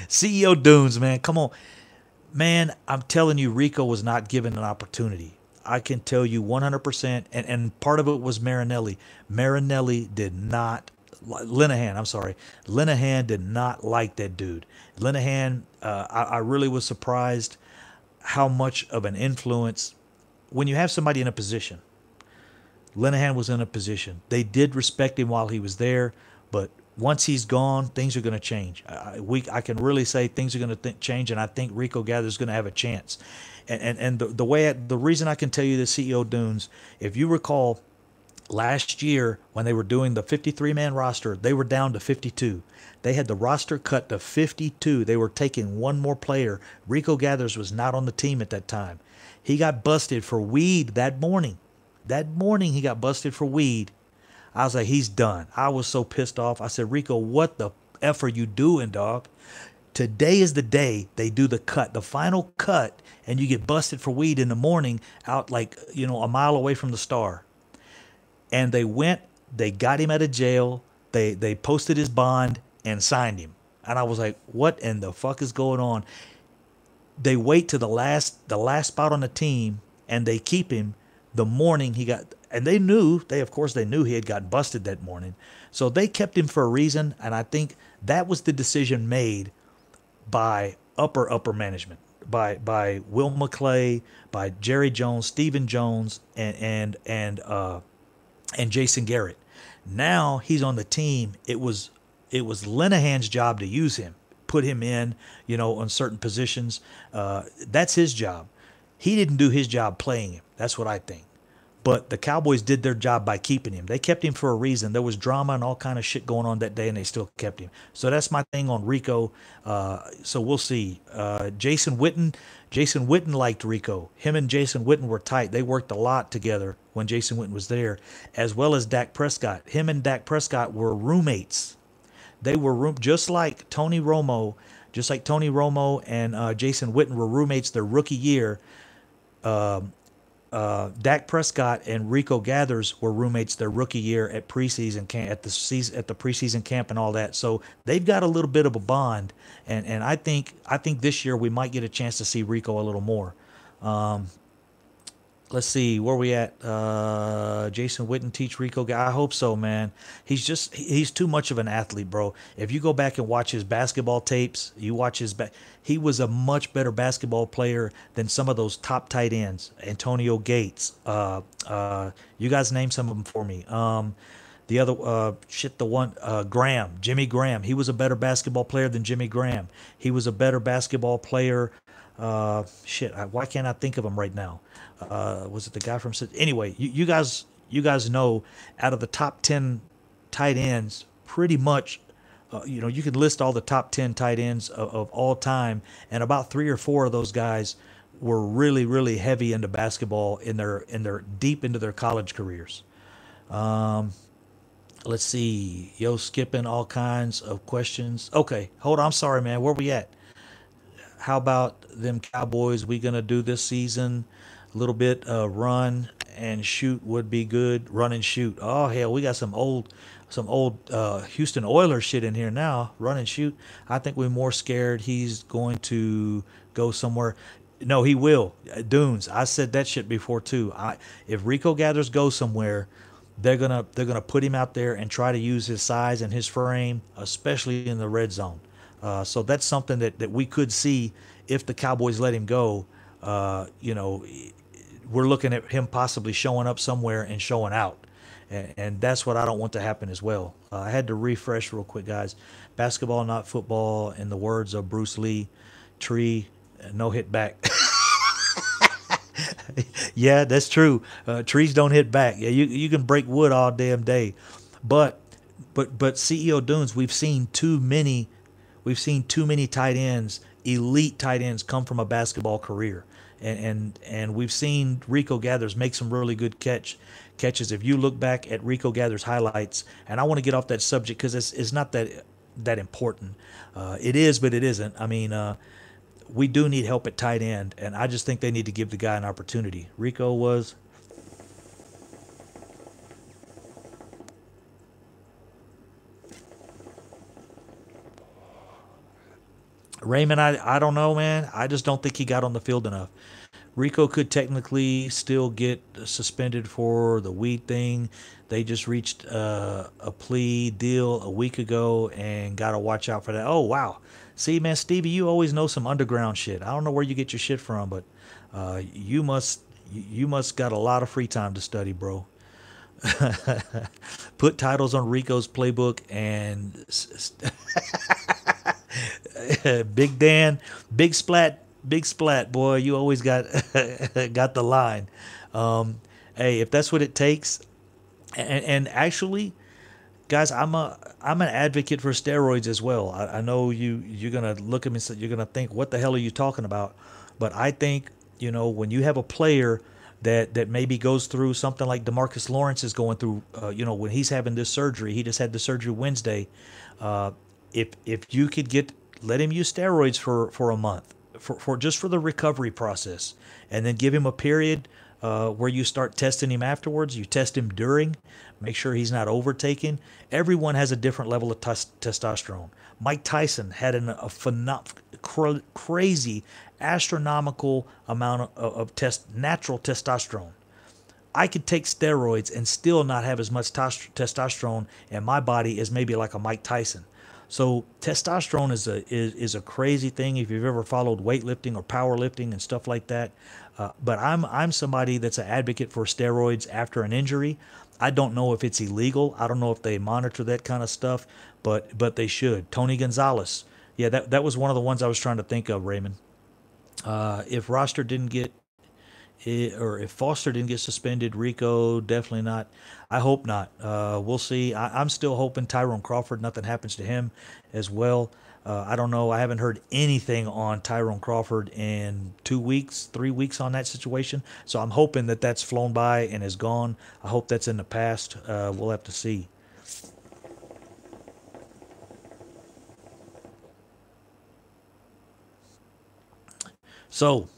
CEO Dunes, man, come on. Man, I'm telling you, Rico was not given an opportunity. I can tell you 100%. And part of it was Marinelli. Marinelli did not, Linehan, I'm sorry. Linehan did not like that dude. Linehan, I really was surprised how much of an influence, when you have somebody in a position, Linehan was in a position. They did respect him while he was there, but once he's gone, things are going to change. I can really say things are going to change, and I think Rico Gathers is going to have a chance. And the reason I can tell you this, CEO Dunes, if you recall, last year when they were doing the 53-man roster, they were down to 52. They had the roster cut to 52. They were taking one more player. Rico Gathers was not on the team at that time. He got busted for weed that morning. That morning he got busted for weed. I was like, he's done. I was so pissed off. I said, Rico, what the F are you doing, dog? Today is the day they do the cut, the final cut, and you get busted for weed in the morning out like, a mile away from the Star. And they got him out of jail. They posted his bond and signed him. And I was like, what in the fuck is going on? They wait to the last spot on the team and they keep him the morning he got. And they knew he had gotten busted that morning. So they kept him for a reason. And I think that was the decision made by upper management by Will McClay, by Jerry Jones, Stephen Jones, and Jason Garrett. Now he's on the team. It was Linehan's job to use him, put him in, on certain positions. That's his job. He didn't do his job playing him. That's what I think. But the Cowboys did their job by keeping him. They kept him for a reason. There was drama and all kind of shit going on that day, and they still kept him. So that's my thing on Rico. So we'll see. Jason Witten liked Rico. Him and Jason Witten were tight. They worked a lot together when Jason Witten was there, as well as Dak Prescott. Him and Dak Prescott were roommates. They were just like Tony Romo, and Jason Witten were roommates their rookie year. Dak Prescott and Rico Gathers were roommates their rookie year at preseason camp, at the preseason camp and all that. So they've got a little bit of a bond, and I think this year we might get a chance to see Rico a little more. Let's see where we at. Jason Witten teach Rico. I hope so, man. He's too much of an athlete, bro. If you go back and watch his basketball tapes, he was a much better basketball player than some of those top tight ends. Antonio Gates. You guys name some of them for me. The other Graham, Jimmy Graham. He was a better basketball player than Jimmy Graham. He was a better basketball player. Why can't I think of him right now? Was it the guy from? Anyway, you guys know, out of the top 10 tight ends, pretty much, you can list all the top 10 tight ends of all time, and about 3 or 4 of those guys were really, really heavy into basketball in their deep into their college careers. Let's see, skipping all kinds of questions. Okay, hold on. I'm sorry, man. Where we at? How about them Cowboys? We gonna do this season? A little bit run and shoot would be good. Run and shoot. Oh hell, we got some old Houston Oilers shit in here now. Run and shoot. I think we're more scared he's going to go somewhere. No, he will. Dunes. I said that shit before too. If Rico Gathers goes somewhere, they're gonna put him out there and try to use his size and his frame, especially in the red zone. So that's something that we could see if the Cowboys let him go. We're looking at him possibly showing up somewhere and showing out. And that's what I don't want to happen as well. I had to refresh real quick, guys. Basketball, not football. In the words of Bruce Lee, tree, no hit back. Yeah, that's true. Trees don't hit back. Yeah, you can break wood all damn day. But CEO Dunes, we've seen too many tight ends, elite tight ends, come from a basketball career. And we've seen Rico Gathers make some really good catches. If you look back at Rico Gathers highlights, and I want to get off that subject because it's not that important. It is, but it isn't. I mean, we do need help at tight end, and I just think they need to give the guy an opportunity. Rico was. Raymond, I don't know, man. I just don't think he got on the field enough. Rico could technically still get suspended for the weed thing. They just reached a plea deal a week ago and got to watch out for that. Oh, wow. See, man, Stevie, you always know some underground shit. I don't know where you get your shit from, but you must got a lot of free time to study, bro. Put titles on Rico's playbook and Big Dan, big splat, boy. You always got got the line. Hey, if that's what it takes, and actually, guys, I'm an advocate for steroids as well. I know you're gonna look at me and you're gonna think, what the hell are you talking about? But I think, when you have a player that maybe goes through something like DeMarcus Lawrence is going through, when he's having this surgery, he just had the surgery Wednesday. If you could let him use steroids for a month, for just for the recovery process, and then give him a period where you start testing him afterwards. You test him during, make sure he's not overtaken. Everyone has a different level of testosterone. Mike Tyson had crazy, astronomical amount of natural testosterone. I could take steroids and still not have as much testosterone in my body as maybe like a Mike Tyson. So testosterone is a crazy thing if you've ever followed weightlifting or powerlifting and stuff like that. But I'm somebody that's an advocate for steroids after an injury. I don't know if it's illegal. I don't know if they monitor that kind of stuff, but they should. Tony Gonzalez, yeah, that was one of the ones I was trying to think of, Raymond. If roster didn't get or if Foster didn't get suspended, Rico definitely not. I hope not. We'll see. I'm still hoping Tyrone Crawford, nothing happens to him as well. I don't know. I haven't heard anything on Tyrone Crawford in 2 weeks, 3 weeks on that situation. So I'm hoping that that's flown by and is gone. I hope that's in the past. We'll have to see. So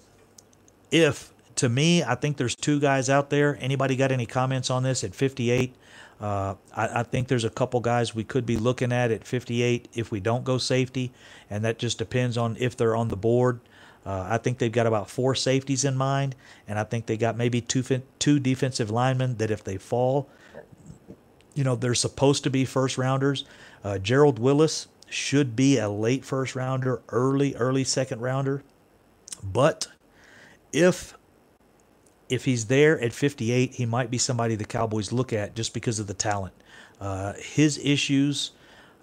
if to me, I think there's two guys out there. Anybody got any comments on this at 58? I think there's a couple guys we could be looking at 58 if we don't go safety, and that just depends on if they're on the board. I think they've got about four safeties in mind, and I think they got maybe two defensive linemen that if they fall, they're supposed to be first rounders. Gerald Willis should be a late first rounder, early second rounder, but if if he's there at 58, he might be somebody the Cowboys look at just because of the talent. His issues,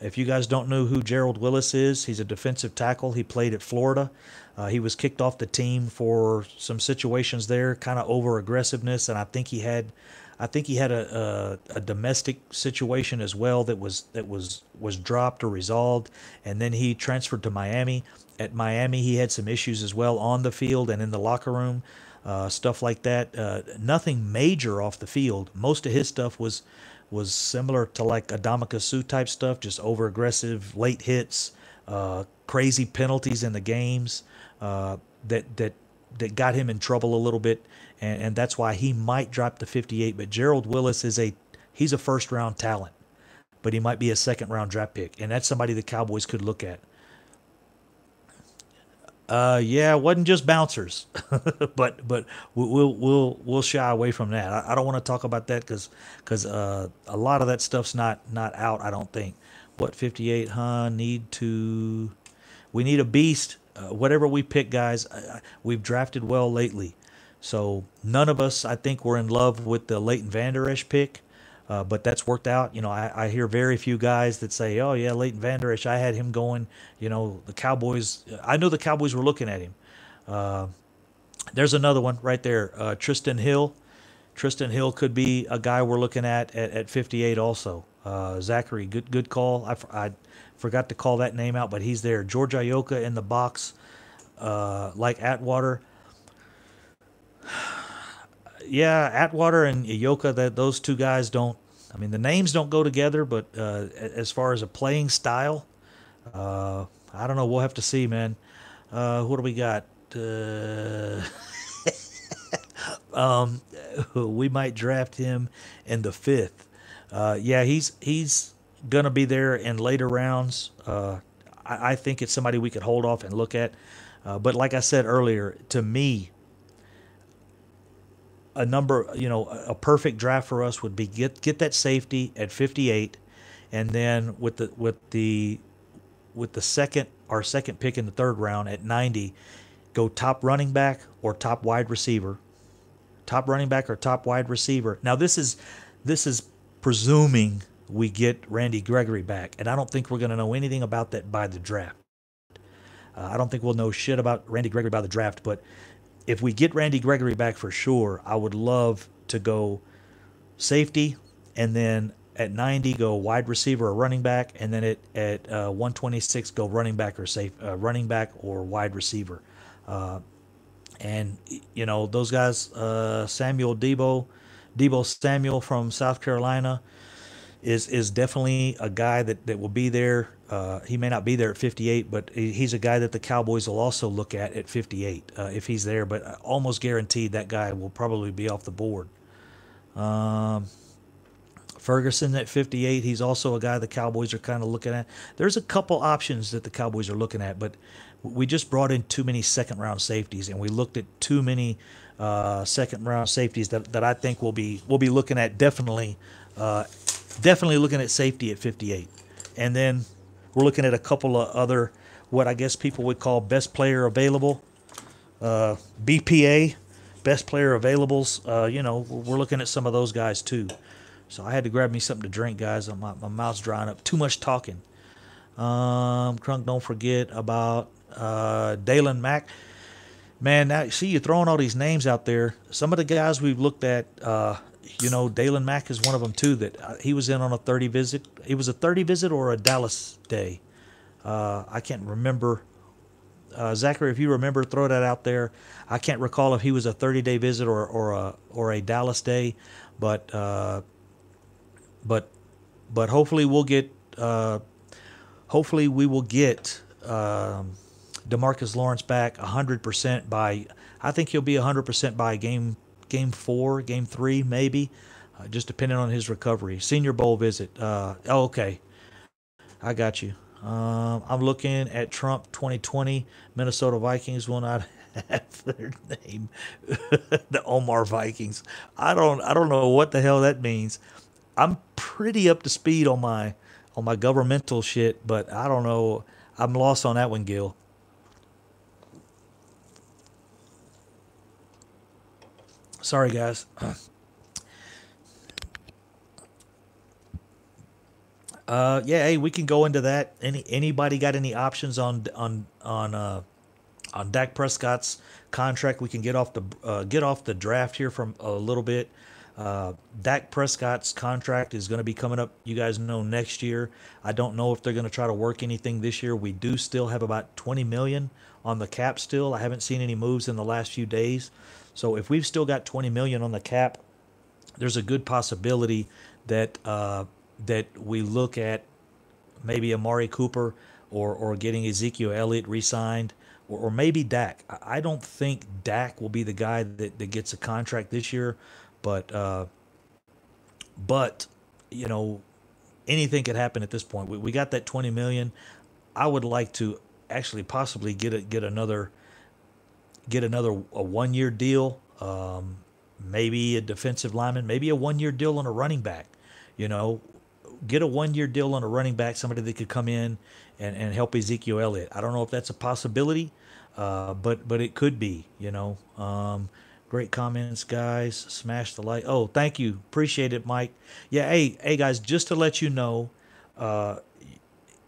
if you guys don't know who Gerald Willis is, he's a defensive tackle. He played at Florida. He was kicked off the team for some situations there, kind of over aggressiveness, and I think he had a domestic situation as well that was dropped or resolved, and then he transferred to Miami. At Miami, he had some issues as well on the field and in the locker room, stuff like that. Nothing major off the field. Most of his stuff was similar to like Adamaka Sue type stuff, just over aggressive late hits, crazy penalties in the games that got him in trouble a little bit, and that's why he might drop to 58. But Gerald Willis he's a first round talent, but he might be a second round draft pick, and that's somebody the Cowboys could look at. Yeah, it wasn't just bouncers, but we'll shy away from that. I don't want to talk about that because a lot of that stuff's not out. I don't think. What 58? Huh? We need a beast. Whatever we pick, guys, we've drafted well lately. So none of us, I think, were in love with the Leighton Vander Esch pick, but that's worked out. I hear very few guys that say, "Oh yeah, Leighton Vander Esch, I had him going." The Cowboys. I know the Cowboys were looking at him. Uh, there's another one right there, Tristan Hill. Tristan Hill could be a guy we're looking at 58 also. Zachary, good call. I forgot to call that name out, but he's there. George Ioka in the box, like Atwater. Yeah, Atwater and Ioka, that those two guys don't. I mean, the names don't go together, but as far as a playing style, I don't know. We'll have to see, man. What do we got? Um, we might draft him in the fifth. Yeah, he's gonna be there in later rounds. I think it's somebody we could hold off and look at. But like I said earlier, to me, a perfect draft for us would be get that safety at 58, and then with the second our second pick in the third round at 90, go top running back or top wide receiver, top running back or top wide receiver. Now this is presuming we get Randy Gregory back, and I don't think we're going to know anything about that by the draft. I don't think we'll know shit about Randy Gregory by the draft, but if we get Randy Gregory back for sure, I would love to go safety, and then at 90 go wide receiver or running back, and then at 126 go running back or wide receiver. Uh, and those guys, Debo Samuel from South Carolina is definitely a guy that will be there. He may not be there at 58, but he's a guy that the Cowboys will also look at 58 if he's there. But almost guaranteed that guy will probably be off the board. Um, Ferguson at 58, he's also a guy the Cowboys are kind of looking at. There's a couple options that the Cowboys are looking at, but we just brought in too many second round safeties, and we looked at too many second round safeties that I think we'll be looking at definitely looking at safety at 58, and then We're looking at a couple of other, what I guess people would call best player available, BPA, best player availables. We're looking at some of those guys too. So I had to grab me something to drink, guys. My mouth's drying up. Too much talking. Crunk, don't forget about Dalen Mack. Man, now see you throwing all these names out there. Some of the guys we've looked at, Dalen Mack is one of them too. That he was in on a 30 visit. It was a 30 visit or a Dallas day. I can't remember. Zachary, if you remember, throw that out there. I can't recall if he was a 30-day visit or a Dallas day, but hopefully we'll get hopefully we will get DeMarcus Lawrence back 100% by. I think he'll be 100% by game 4, game 3 maybe, just depending on his recovery. Senior Bowl visit. Okay, I got you. I'm looking at Trump 2020. Minnesota Vikings will not have their name. The Omar Vikings. I don't know what the hell that means. I'm pretty up to speed on my governmental shit, but I don't know. I'm lost on that one, Gil. Sorry, guys. Yeah, hey, we can go into that. Anybody got any options on Dak Prescott's contract? We can get off the draft here from a little bit. Dak Prescott's contract is going to be coming up. You guys know next year. I don't know if they're going to try to work anything this year. We do still have about 20 million on the cap still. I haven't seen any moves in the last few days. So if we've still got 20 million on the cap, there's a good possibility that we look at maybe Amari Cooper or getting Ezekiel Elliott re-signed or maybe Dak. I don't think Dak will be the guy that gets a contract this year, but but you know anything could happen at this point. We got that 20 million. I would like to actually possibly get another a 1 year deal, maybe a defensive lineman, maybe a 1 year deal on a running back. You know, get a 1 year deal on a running back, somebody that could come in and help Ezekiel Elliott. I don't know if that's a possibility, but it could be. Great comments, guys. Smash the like. Oh, thank you, appreciate it, Mike. Yeah, hey guys, just to let you know, uh,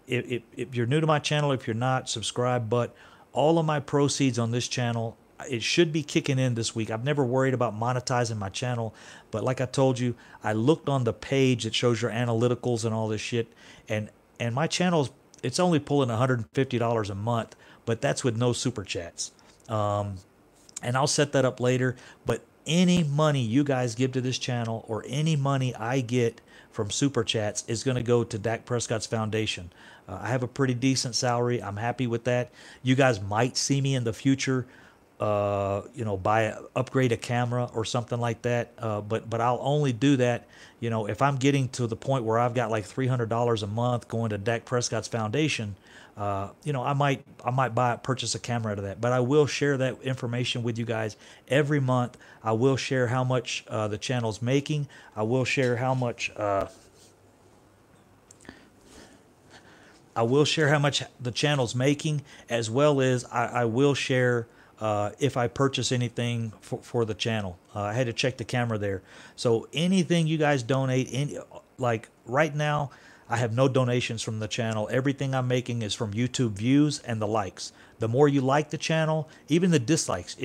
if you're new to my channel, if you're not, subscribe. But all of my proceeds on this channel, it should be kicking in this week. I've never worried about monetizing my channel, but like I told you, I looked on the page that shows your analyticals and all this shit, and my channel's it's only pulling $150 a month, but that's with no super chats. And I'll set that up later. But any money you guys give to this channel or any money I get from super chats is going to go to Dak Prescott's foundation. I have a pretty decent salary. I'm happy with that. You guys might see me in the future, upgrade a camera or something like that. But I'll only do that, if I'm getting to the point where I've got like $300 a month going to Dak Prescott's foundation. I might purchase a camera out of that, but I will share that information with you guys every month. I will share how much the channel's making. I will share how much. I will share how much the channel's making, as well as I will share if I purchase anything for the channel. I had to check the camera there. So anything you guys donate, like right now, I have no donations from the channel. Everything I'm making is from YouTube views and the likes. The more you like the channel, even the dislikes.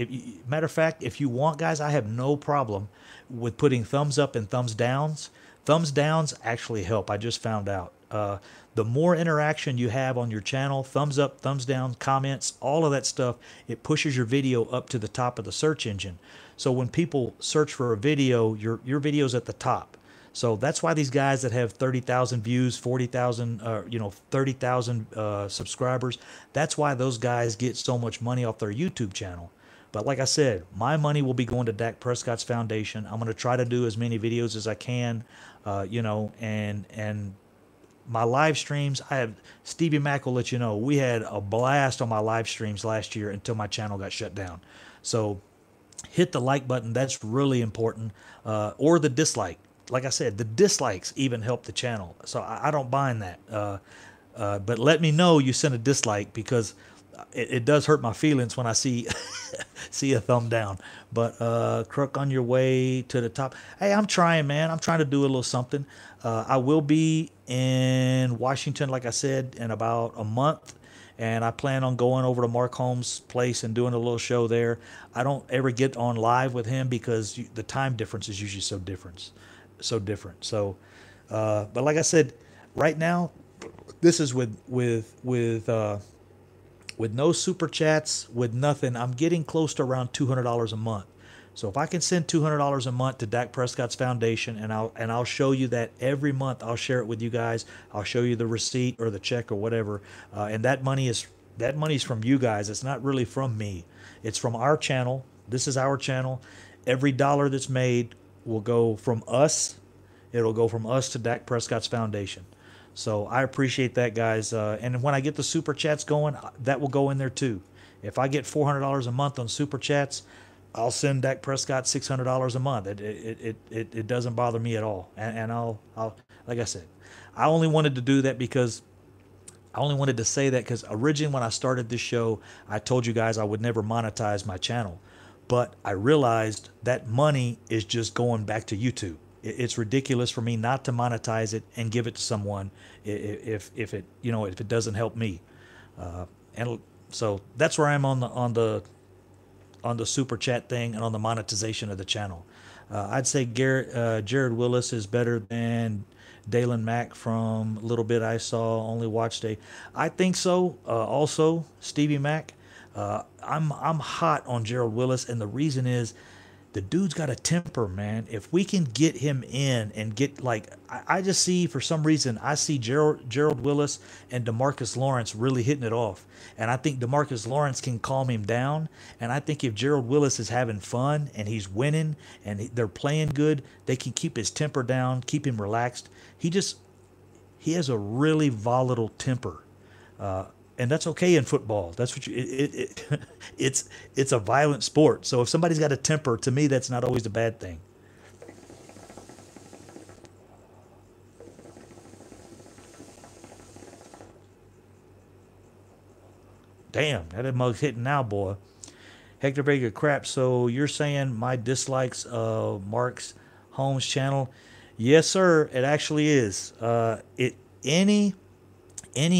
Matter of fact, if you want, guys, I have no problem with putting thumbs up and thumbs downs. Thumbs downs actually help. I just found out. The more interaction you have on your channel, thumbs up, thumbs down, comments, all of that stuff, it pushes your video up to the top of the search engine. So when people search for a video, your video's at the top. So that's why these guys that have 30,000 views, 40,000, 30,000 subscribers, that's why those guys get so much money off their YouTube channel. But like I said, my money will be going to Dak Prescott's foundation. I'm going to try to do as many videos as I can, and my live streams, I have Stevie Mac will let you know, we had a blast on my live streams last year until my channel got shut down. So hit the like button. That's really important. Or the dislike. Like I said, the dislikes even help the channel. So I don't mind that. But let me know you sent a dislike, because it does hurt my feelings when I see see a thumb down. But Crook, on your way to the top. Hey, I'm trying, man. I'm trying to do a little something. I will be in Washington, like I said, in about a month. And I plan on going over to Mark Holmes' place and doing a little show there. I don't ever get on live with him because the time difference is usually so different, so different. So, but like I said, right now, this is with no super chats, with nothing. I'm getting close to around $200 a month. So if I can send $200 a month to Dak Prescott's foundation, and I'll show you that every month, I'll share it with you guys. I'll show you the receipt or the check or whatever, and that money's from you guys. It's not really from me. It's from our channel. This is our channel. Every dollar that's made will go from us. It'll go from us to Dak Prescott's foundation. So I appreciate that, guys. And when I get the super chats going, that will go in there too. If I get $400 a month on super chats, I'll send Dak Prescott $600 a month. It doesn't bother me at all. And I'll like I said, I only wanted to do that because I only wanted to say that because originally when I started this show, I told you guys I would never monetize my channel. But I realized that money is just going back to YouTube. It's ridiculous for me not to monetize it and give it to someone if it doesn't help me. And so that's where I'm on the super chat thing and on the monetization of the channel. I'd say Jared Willis is better than Dalen Mack from a little bit I saw. Only watched I think so. Also, Stevie Mack. I'm hot on Gerald Willis, and the reason is the dude's got a temper, man. If we can get him in and get I just see, for some reason, I see Gerald Willis and DeMarcus Lawrence really hitting it off. And I think DeMarcus Lawrence can calm him down. And I think if Gerald Willis is having fun and he's winning and they're playing good, they can keep his temper down, keep him relaxed. He has a really volatile temper. And that's okay in football. That's what it's a violent sport. So if somebody's got a temper, to me, that's not always a bad thing. Damn, that mug's hitting now, boy. Hector Vega crap. So you're saying my dislikes of Mark's Holmes channel? Yes, sir. It actually is. Any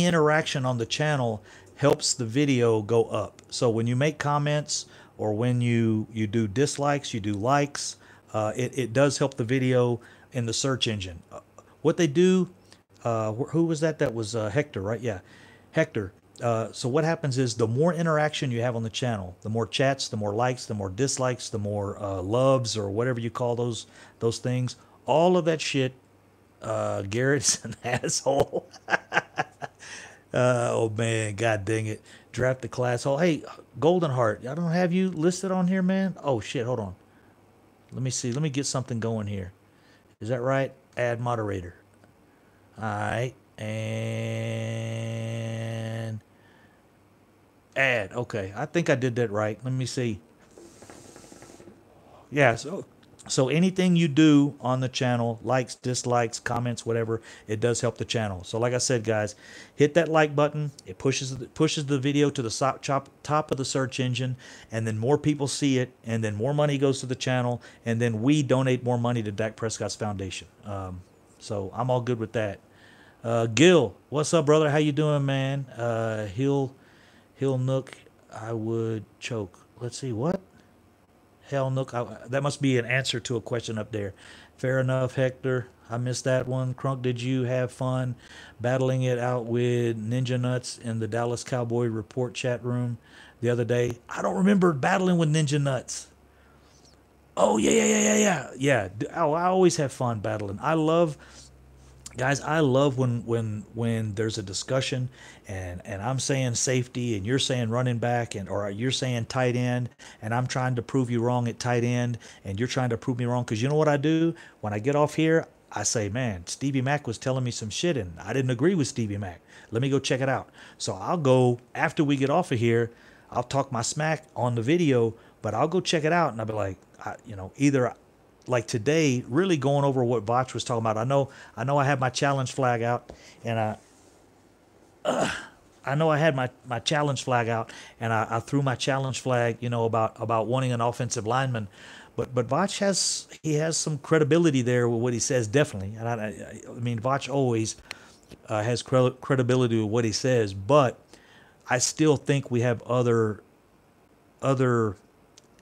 interaction on the channel helps the video go up. So when you make comments or when you do dislikes, you do likes, it does help the video in the search engine. What they do, who was that? That was Hector, right? Yeah, Hector. So what happens is the more interaction you have on the channel, the more chats, the more likes, the more dislikes, the more loves or whatever you call those things. All of that shit. Garrett's an asshole. Oh man, god dang it. Draft the class hole. Hey, Golden Heart, I don't have you listed on here, man. Oh shit, hold on. Let me see. Let me get something going here. Is that right? Add moderator. Alright. And add. Okay. I think I did that right. Let me see. Yeah, so anything you do on the channel, likes, dislikes, comments, whatever, it does help the channel. So like I said, guys, hit that like button. It pushes the video to the top of the search engine, and then more people see it, and then more money goes to the channel, and then we donate more money to Dak Prescott's foundation. So I'm all good with that. Gil, what's up, brother? How you doing, man? Hill Nook, I would choke. Let's see, what? Hell, Nook, that must be an answer to a question up there. Fair enough, Hector. I missed that one. Crunk, did you have fun battling it out with Ninja Nuts in the Dallas Cowboy Report chat room the other day? I don't remember battling with Ninja Nuts. Oh, yeah. Yeah, oh, I always have fun battling. Guys, I love when there's a discussion and I'm saying safety and you're saying running back or you're saying tight end and I'm trying to prove you wrong at tight end and you're trying to prove me wrong, because you know what I do? When I get off here, I say, man, Stevie Mack was telling me some shit and I didn't agree with Stevie Mack. Let me go check it out. So I'll go, after we get off of here, I'll talk my smack on the video, but I'll go check it out and I'll be like, either like today, really going over what Botch was talking about. I know I have my challenge flag out, and I know I had my challenge flag out, and I threw my challenge flag, about wanting an offensive lineman, but Vach has some credibility there with what he says, definitely. And I mean, Vach always has credibility with what he says, but I still think we have other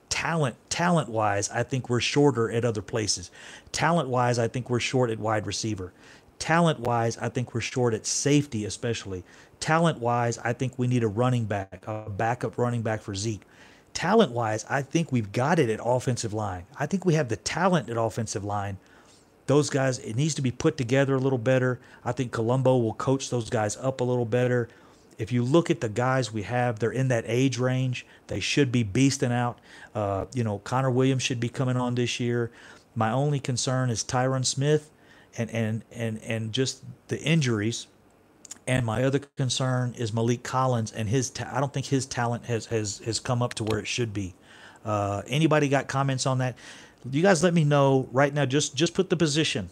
talent wise. I think we're shorter at other places. Talent wise, I think we're short at wide receiver. Talent wise, I think we're short at safety, especially. Talent wise, I think we need a running back, a backup running back for Zeke. Talent wise, I think we've got it at offensive line. I think we have the talent at offensive line. Those guys, it needs to be put together a little better. I think Colombo will coach those guys up a little better. If you look at the guys we have, they're in that age range. They should be beasting out. Connor Williams should be coming on this year. My only concern is Tyron Smith and just the injuries. And my other concern is Malik Collins and I don't think his talent has come up to where it should be. Anybody got comments on that? You guys let me know right now. Just put the position.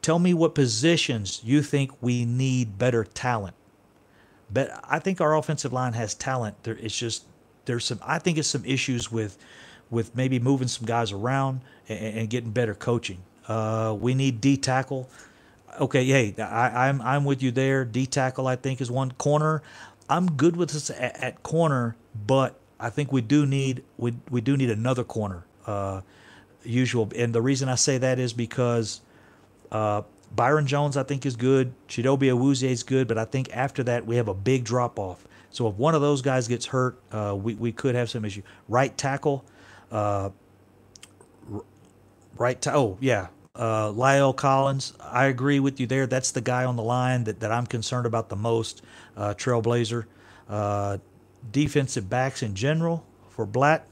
Tell me what positions you think we need better talent. But I think our offensive line has talent. I think it's some issues with maybe moving some guys around and getting better coaching. We need D tackle. Okay, hey, I'm with you there. D tackle, I think, is one. Corner, I'm good with this at corner, but I think we do need another corner. Usual, and the reason I say that is because Byron Jones, I think, is good. Chidobe Awuzie is good, but I think after that we have a big drop off. So if one of those guys gets hurt, we could have some issue. Right tackle, Lyle Collins. I agree with you there. That's the guy on the line that I'm concerned about the most. Trailblazer. Defensive backs in general for Black.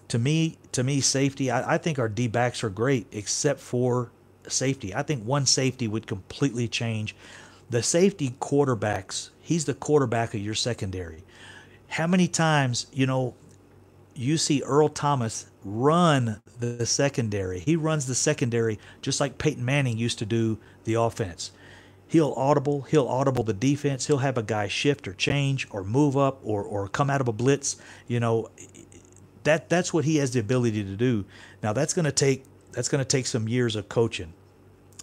To me, safety. I think our D backs are great, except for safety. I think one safety would completely change. The safety quarterbacks. He's the quarterback of your secondary. How many times you see Earl Thomas run the secondary? He runs the secondary just like Peyton Manning used to do the offense. He'll audible the defense. He'll have a guy shift or change or move up or come out of a blitz. That's what he has the ability to do. Now that's going to take some years of coaching.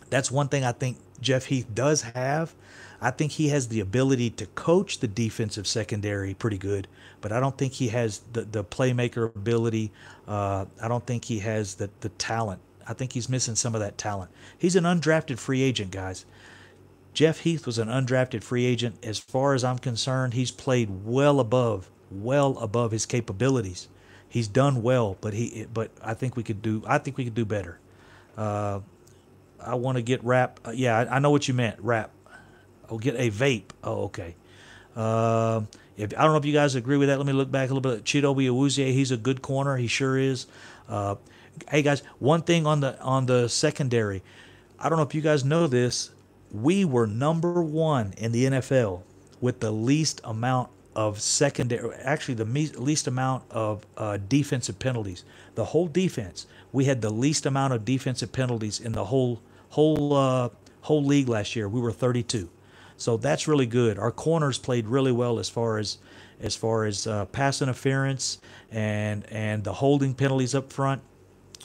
That's one thing I think Jeff Heath does have. I think he has the ability to coach the defensive secondary pretty good, but I don't think he has the playmaker ability. I don't think he has the talent. I think he's missing some of that talent. He's an undrafted free agent, guys. Jeff Heath was an undrafted free agent. As far as I'm concerned, he's played well above his capabilities. He's done well, but I think we could do better. I want to get Rap. I know what you meant, Rap. I'll get a vape. Oh, okay. I don't know if you guys agree with that. Let me look back a little bit. Chidobe Awuzie, he's a good corner. He sure is. Hey guys, one thing on the secondary. I don't know if you guys know this. We were number one in the NFL with the least amount of secondary. Actually, the least amount of defensive penalties. The whole defense. We had the least amount of defensive penalties in the whole league last year. We were 32. So that's really good. Our corners played really well as far as pass interference and the holding penalties up front.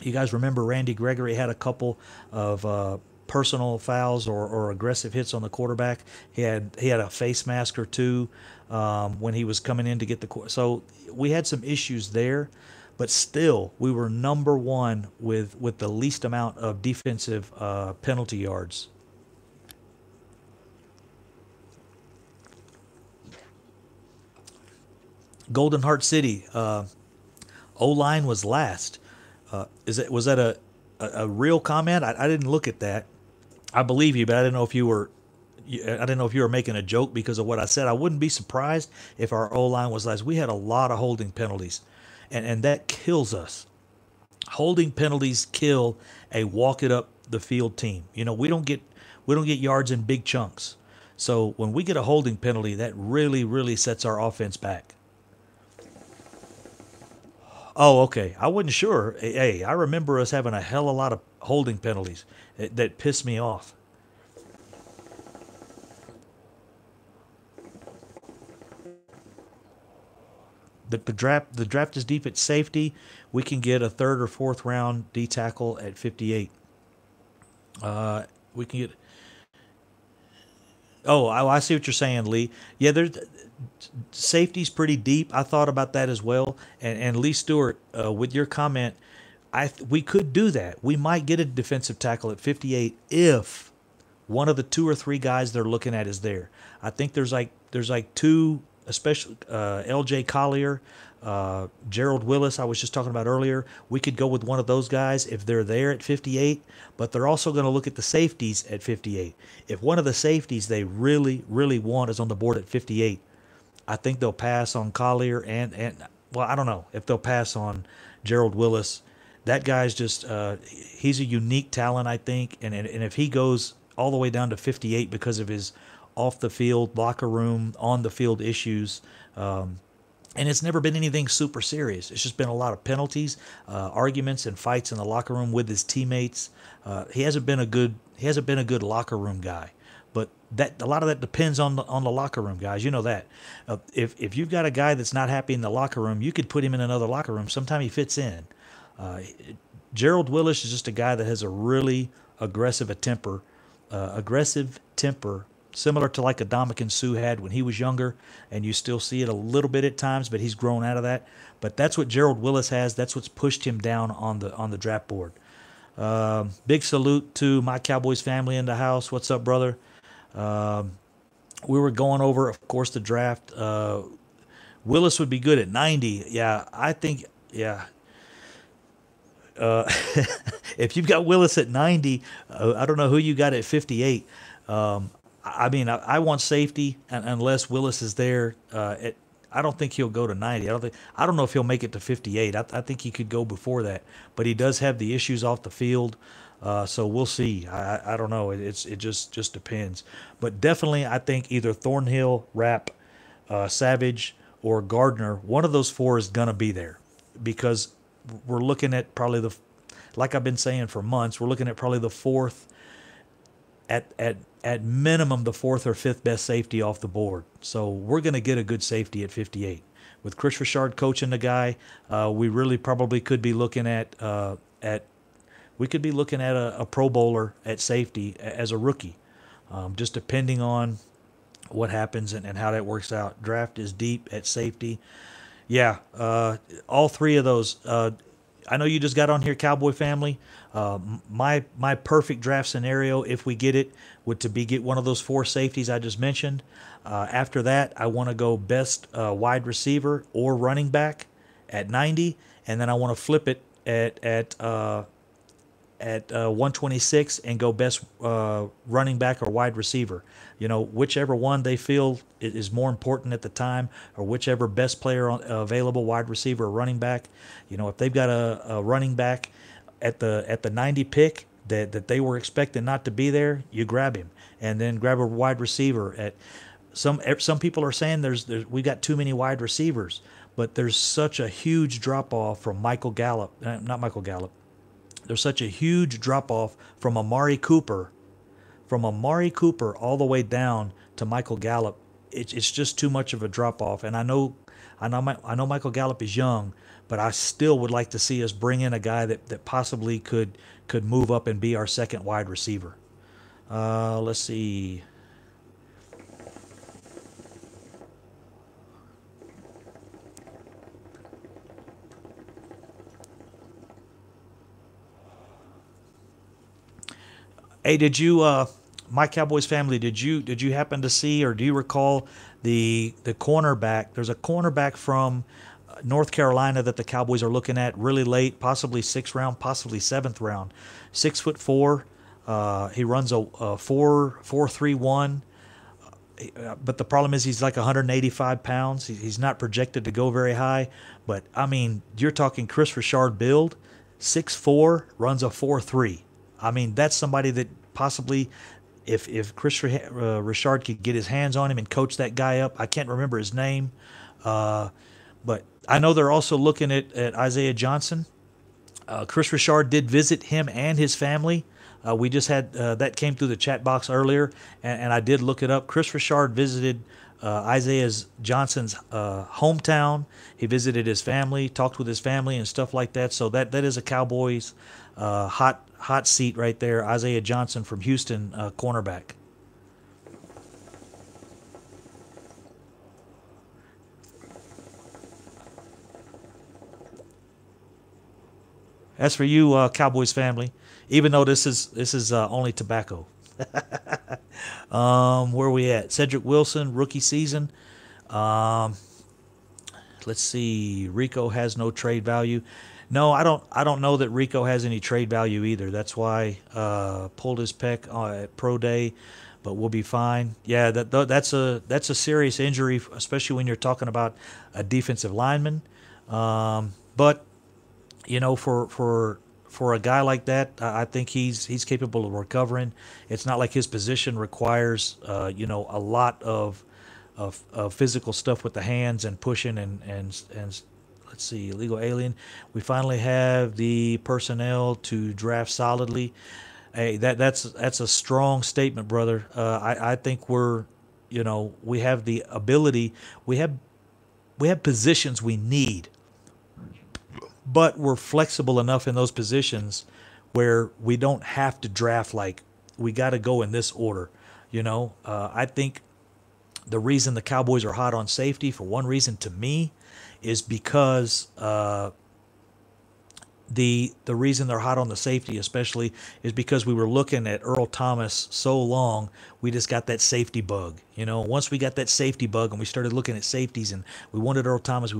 You guys remember Randy Gregory had a couple of personal fouls or aggressive hits on the quarterback. He had a face mask or two when he was coming in to get the. So we had some issues there, but still we were number one with the least amount of defensive penalty yards. Golden Heart City, O-line was last. Was that a real comment? I didn't look at that. I believe you, but I didn't know if you were making a joke because of what I said. I wouldn't be surprised if our O-line was last. We had a lot of holding penalties, and that kills us. Holding penalties kill a walk it up the field team. We don't get yards in big chunks. So when we get a holding penalty, that really, really sets our offense back. Oh, okay. I wasn't sure. Hey, I remember us having a hell of a lot of holding penalties that pissed me off. The draft is deep at safety. We can get a third or fourth round D tackle at 58. We can get. Oh, I see what you're saying, Lee. Yeah, there's safety's pretty deep. I thought about that as well. And Lee Stewart, with your comment, we could do that. We might get a defensive tackle at 58 if one of the two or three guys they're looking at is there. I think there's like two, especially L.J. Collier, Gerald Willis. I was just talking about earlier. We could go with one of those guys if they're there at 58. But they're also going to look at the safeties at 58. If one of the safeties they really really want is on the board at 58, I think they'll pass on Collier and well, I don't know if they'll pass on Gerald Willis. That guy's just he's a unique talent, I think, and if he goes all the way down to 58 because of his off the field, locker room, on the field issues, and it's never been anything super serious. It's just been a lot of penalties, arguments, and fights in the locker room with his teammates. He hasn't been a good locker room guy. But that a lot of that depends on the locker room, guys. You know that. If you've got a guy that's not happy in the locker room, you could put him in another locker room. Sometimes he fits in. Gerald Willis is just a guy that has a really aggressive temper, similar to like a Dominican Sue had when he was younger, and you still see it a little bit at times, but he's grown out of that. But that's what Gerald Willis has. That's what's pushed him down on the draft board. Big salute to my Cowboys family in the house. What's up, brother? We were going over, of course, the draft. Willis would be good at 90. Yeah, I think, yeah. If you've got Willis at 90, I don't know who you got at 58. I mean, I want safety unless Willis is there. I don't think he'll go to 90. I don't know if he'll make it to 58. I think he could go before that, but he does have the issues off the field. So we'll see. I don't know. It just depends. But definitely, I think either Thornhill, Rapp, Savage, or Gardner, one of those four is gonna be there, because we're looking at probably like I've been saying for months, we're looking at probably the fourth, at minimum the fourth or fifth best safety off the board. So we're gonna get a good safety at 58 with Chris Richard coaching the guy. We really probably could be looking at a Pro Bowler at safety as a rookie, just depending on what happens and how that works out. Draft is deep at safety. Yeah, all three of those. I know you just got on here, Cowboy family. My perfect draft scenario, if we get it, would to be get one of those four safeties I just mentioned. After that, I want to go best wide receiver or running back at 90, and then I want to flip it at 126 and go best running back or wide receiver. You know, whichever one they feel is more important at the time, or whichever best player available, wide receiver or running back. You know, if they've got a running back at the 90 pick that they were expecting not to be there, you grab him, and then grab a wide receiver at some people are saying we got too many wide receivers, but there's such a huge drop off from Michael Gallup, not Michael Gallup. There's such a huge drop-off from Amari Cooper all the way down to Michael Gallup. It's just too much of a drop-off. And I know Michael Gallup is young, but I still would like to see us bring in a guy that possibly could move up and be our second wide receiver. Let's see. Hey, did you, my Cowboys family, did you happen to see, or do you recall the cornerback? There's a cornerback from North Carolina that the Cowboys are looking at really late, possibly 6th round, possibly 7th round. 6'4". He runs a 4.31. But the problem is he's like 185 pounds. He's not projected to go very high. But I mean, you're talking Chris Richard build, 6'4", runs a 4.3. I mean, that's somebody that possibly, if Chris Richard could get his hands on him and coach that guy up. I can't remember his name, but I know they're also looking at Isaiah Johnson. Chris Richard did visit him and his family. We just had that came through the chat box earlier, and I did look it up. Chris Richard visited Isaiah Johnson's hometown. He visited his family, talked with his family, and stuff like that. So that is a Cowboys hot seat right there. Isaiah Johnson from Houston, cornerback. As for you, Cowboys family, even though this is only tobacco. Where are we at? Cedric Wilson, rookie season. Um, let's see. Rico has no trade value. No, I don't know that Rico has any trade value either. That's why pulled his pec at pro day, but we'll be fine. Yeah, that's a serious injury, especially when you're talking about a defensive lineman. But for a guy like that, I think he's capable of recovering. It's not like his position requires a lot of physical stuff with the hands and pushing and let's see, illegal alien. We finally have the personnel to draft solidly. Hey, that's a strong statement, brother. I think we have the ability. We have positions we need, but we're flexible enough in those positions where we don't have to draft like we got to go in this order. I think the reason the Cowboys are hot on safety, for one reason to me, is because the reason they're hot on the safety especially is because we were looking at Earl Thomas so long, we just got that safety bug. Once we got that safety bug and we started looking at safeties and we wanted Earl Thomas,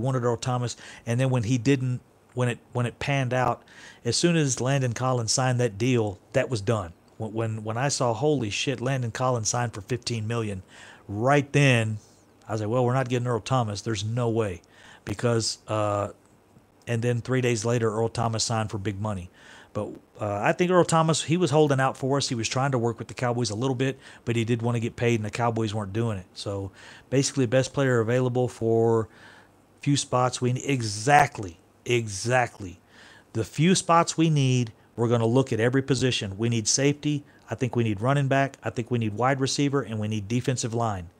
and then when it panned out, as soon as Landon Collins signed that deal, that was done. When I saw, holy shit, Landon Collins signed for 15 million, right then I was like, well, we're not getting Earl Thomas. There's no way, because and then 3 days later, Earl Thomas signed for big money. But I think Earl Thomas, he was holding out for us. He was trying to work with the Cowboys a little bit, but he did want to get paid, and the Cowboys weren't doing it. So basically, best player available for few spots we need. Exactly. The few spots we need, we're going to look at every position. We need safety. I think we need running back. I think we need wide receiver, and we need defensive line.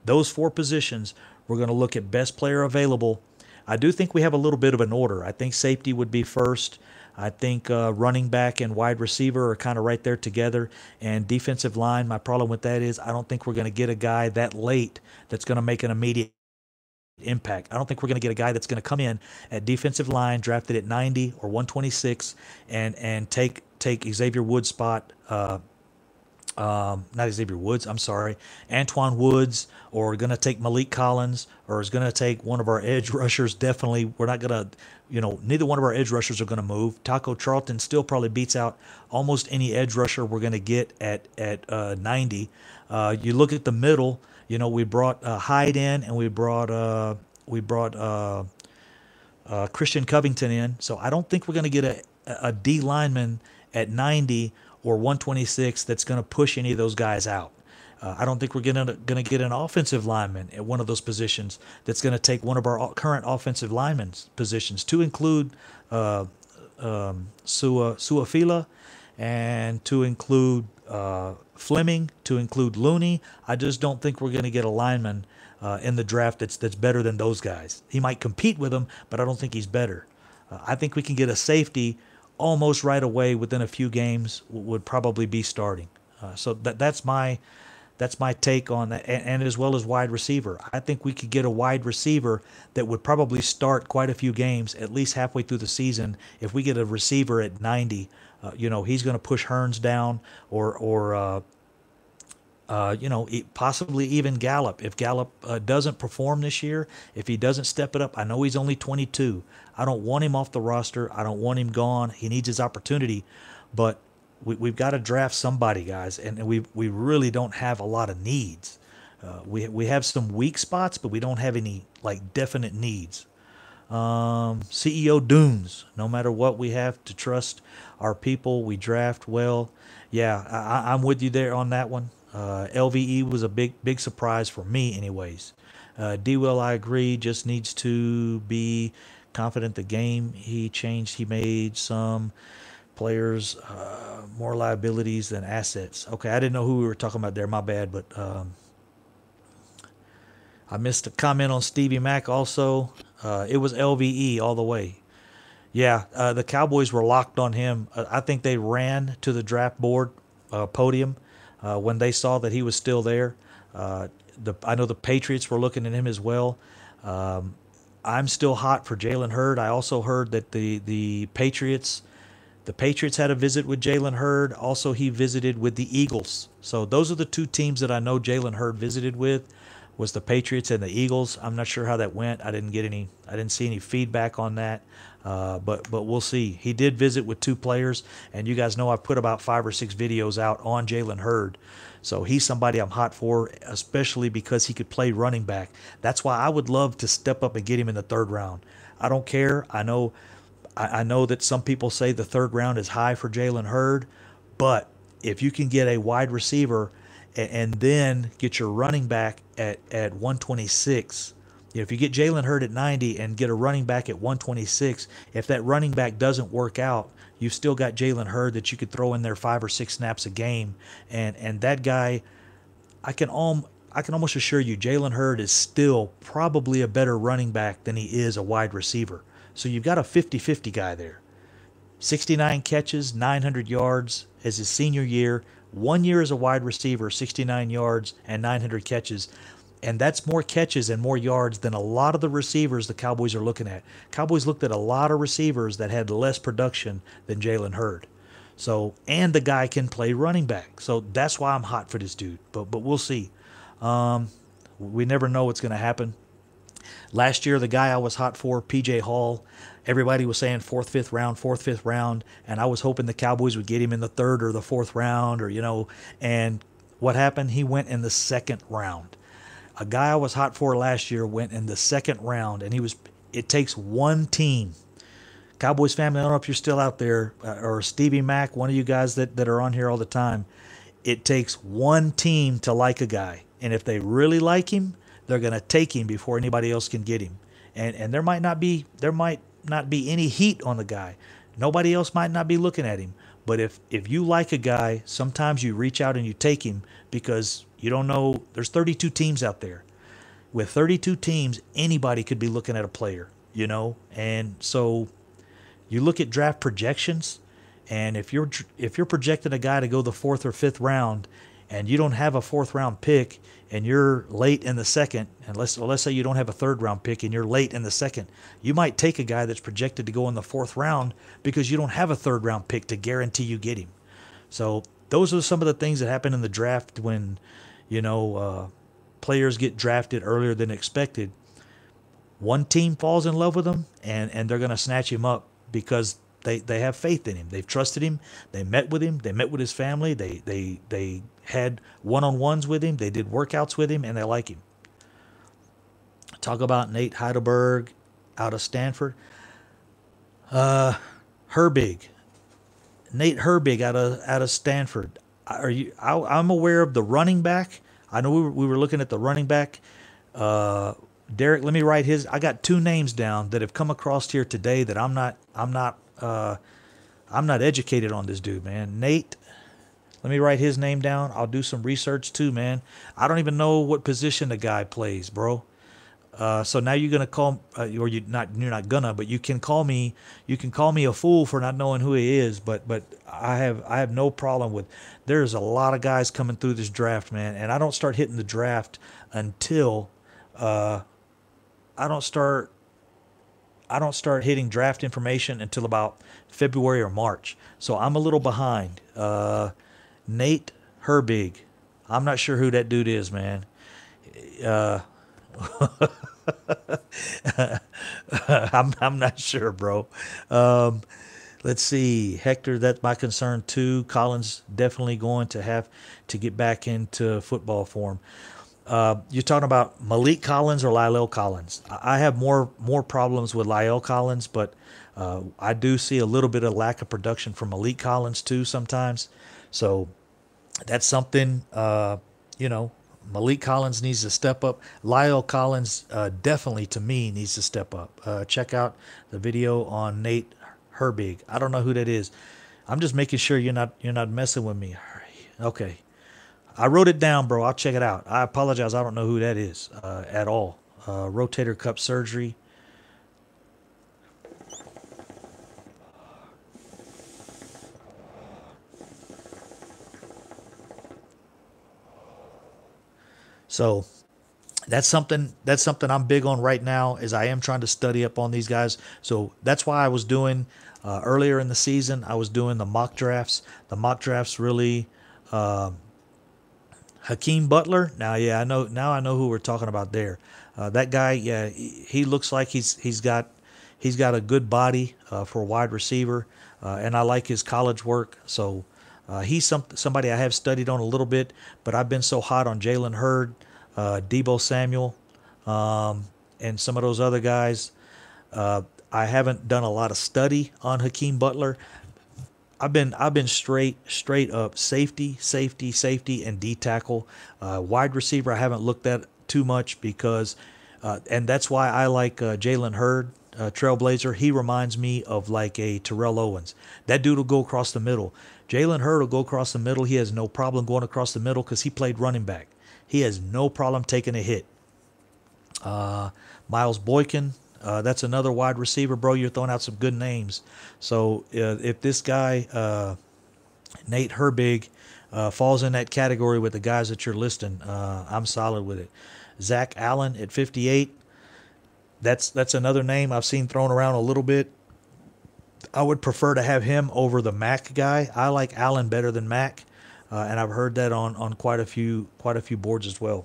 Those four positions, we're going to look at best player available. I do think we have a little bit of an order. I think safety would be first. I think running back and wide receiver are kind of right there together. And defensive line, my problem with that is I don't think we're going to get a guy that late that's going to make an immediate impact. I don't think we're going to get a guy that's going to come in at defensive line, drafted at 90 or 126, and take Xavier Woods' spot. Not Xavier Woods, I'm sorry, Antoine Woods, or going to take Malik Collins, or is going to take one of our edge rushers. Definitely, we're not going to, neither one of our edge rushers are going to move. Taco Charlton still probably beats out almost any edge rusher we're going to get at 90. You look at the middle. We brought Hyde in, and we brought Christian Covington in. So I don't think we're going to get a D lineman at 90 or 126 that's going to push any of those guys out. I don't think we're going to get an offensive lineman at one of those positions that's going to take one of our current offensive linemen's positions, to include Suafila, and to include Fleming, to include Looney. I just don't think we're going to get a lineman in the draft that's better than those guys. He might compete with them, but I don't think he's better. I think we can get a safety almost right away within a few games. Would probably be starting. So that's my take on that, and as well as wide receiver. I think we could get a wide receiver that would probably start quite a few games, at least halfway through the season. If we get a receiver at 90, he's going to push Hearns down, or possibly even Gallup. If Gallup doesn't perform this year, if he doesn't step it up, I know he's only 22. I don't want him off the roster. I don't want him gone. He needs his opportunity, but we've got to draft somebody, guys, and we really don't have a lot of needs. We have some weak spots, but we don't have any like definite needs. CEO Dunes, no matter what, we have to trust our people. We draft well. Yeah, I'm with you there on that one. LVE was a big surprise for me, anyways. D-Will, I agree, just needs to be confident the game he changed. He made some players more liabilities than assets. Okay, I didn't know who we were talking about there. My bad, but I missed a comment on Stevie Mack also. It was LVE all the way. Yeah, the Cowboys were locked on him. I think they ran to the draft board podium when they saw that he was still there. I know the Patriots were looking at him as well. I'm still hot for Jalen Hurd. I also heard that the Patriots had a visit with Jalen Hurd. Also, he visited with the Eagles. So those are the two teams that I know Jalen Hurd visited with, was the Patriots and the Eagles. I'm not sure how that went. I didn't see any feedback on that. But we'll see. He did visit with two players, and you guys know I've put about 5 or 6 videos out on Jalen Hurd. So he's somebody I'm hot for, especially because he could play running back. That's why I would love to step up and get him in the 3rd round. I don't care. I know that some people say the 3rd round is high for Jalen Hurd, but if you can get a wide receiver and then get your running back at 126, if you get Jalen Hurd at 90 and get a running back at 126, if that running back doesn't work out, you've still got Jalen Hurd that you could throw in there 5 or 6 snaps a game, and that guy, I can almost assure you, Jalen Hurd is still probably a better running back than he is a wide receiver. So you've got a 50-50 guy there. 69 catches, 900 yards as his senior year. 1 year as a wide receiver, 69 yards and 900 catches. And that's more catches and more yards than a lot of the receivers the Cowboys are looking at. Cowboys looked at a lot of receivers that had less production than Jalen Hurd. So, and the guy can play running back. So that's why I'm hot for this dude. But we'll see. We never know what's going to happen. Last year, the guy I was hot for, P.J. Hall, everybody was saying 4th, 5th round, and I was hoping the Cowboys would get him in the 3rd or the 4th round, and what happened? He went in the 2nd round. A guy I was hot for last year went in the 2nd round, and it takes one team. Cowboys family, I don't know if you're still out there, or Stevie Mack, one of you guys that are on here all the time. It takes one team to like a guy, and if they really like him, they're going to take him before anybody else can get him. And there might not be any heat on the guy. Nobody else might not be looking at him. But if you like a guy, sometimes you reach out and you take him because you don't know. There's 32 teams out there. With 32 teams, anybody could be looking at a player, And so you look at draft projections, and if you're projecting a guy to go the 4th or 5th round, and you don't have a 4th round pick, and you're late in the 2nd, and let's say you don't have a 3rd round pick and you're late in the 2nd, you might take a guy that's projected to go in the 4th round because you don't have a 3rd round pick to guarantee you get him. So those are some of the things that happen in the draft when, players get drafted earlier than expected. One team falls in love with him, and they're going to snatch him up because they have faith in him. They've trusted him. They met with him. They met with his family. They had one-on-ones with him. They did workouts with him, and they like him. Talk about Nate Heidelberg out of Stanford. Herbig. Nate Herbig out of Stanford. I'm aware of the running back. I know we were looking at the running back. Derek, let me write his. I got 2 names down that have come across here today that I'm not educated on this dude, man. Nate, let me write his name down. I'll do some research too, man. I don't even know what position the guy plays, bro. So now you're gonna call, or you're not gonna, but you can call me a fool for not knowing who he is. But I have no problem with. There's a lot of guys coming through this draft, man, and I don't start hitting the draft until I don't start hitting draft information until about February or March. So I'm a little behind. Nate Herbig. I'm not sure who that dude is, man. I'm not sure, bro. Let's see. Hector, that's my concern too. Collins definitely going to have to get back into football form. You're talking about Malik Collins or Lyle Collins. I have more problems with Lyle Collins, but I do see a little bit of lack of production from Malik Collins too sometimes. So that's something, Malik Collins needs to step up. Lyle Collins definitely, to me, needs to step up. Check out the video on Nate Herbig. I don't know who that is. I'm just making sure you're not messing with me. Okay. I wrote it down, bro. I'll check it out. I apologize. I don't know who that is at all. Rotator cuff surgery. So that's something I'm big on right now. Is I am trying to study up on these guys. So that's why I was doing earlier in the season. I was doing the mock drafts. The mock drafts really. Hakeem Butler. Now, yeah, I know. Now I know who we're talking about there. That guy, yeah, he looks like he's got a good body for a wide receiver, and I like his college work. So he's somebody I have studied on a little bit, but I've been so hot on Jalen Hurd, Debo Samuel, and some of those other guys. I haven't done a lot of study on Hakeem Butler. I've been straight up safety, safety, safety, and D tackle. Wide receiver I haven't looked at too much because, and that's why I like Jalen Hurd, Trailblazer. He reminds me of like a Terrell Owens. That dude will go across the middle. Jalen Hurd will go across the middle. He has no problem going across the middle because he played running back. He has no problem taking a hit. Miles Boykin, that's another wide receiver, bro. You're throwing out some good names. So if this guy, Nate Herbig, falls in that category with the guys that you're listing, I'm solid with it. Zach Allen at 58. That's another name I've seen thrown around a little bit. I would prefer to have him over the Mac guy. I like Allen better than Mac, and I've heard that on quite a few boards as well.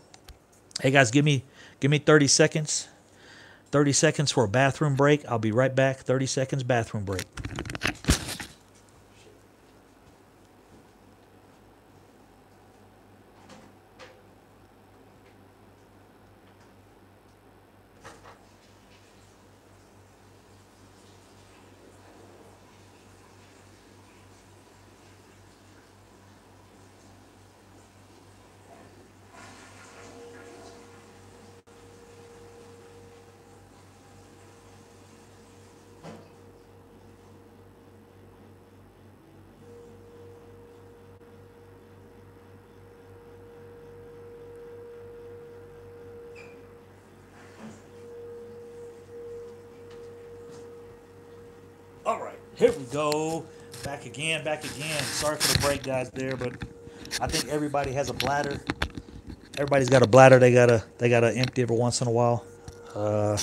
Hey guys, give me 30 seconds. 30 seconds for a bathroom break. I'll be right back. 30 seconds bathroom break. All right, here we go. Back again, back again. Sorry for the break, guys, there, but I think everybody has a bladder. Everybody's got a bladder. They gotta empty every once in a while. Uh,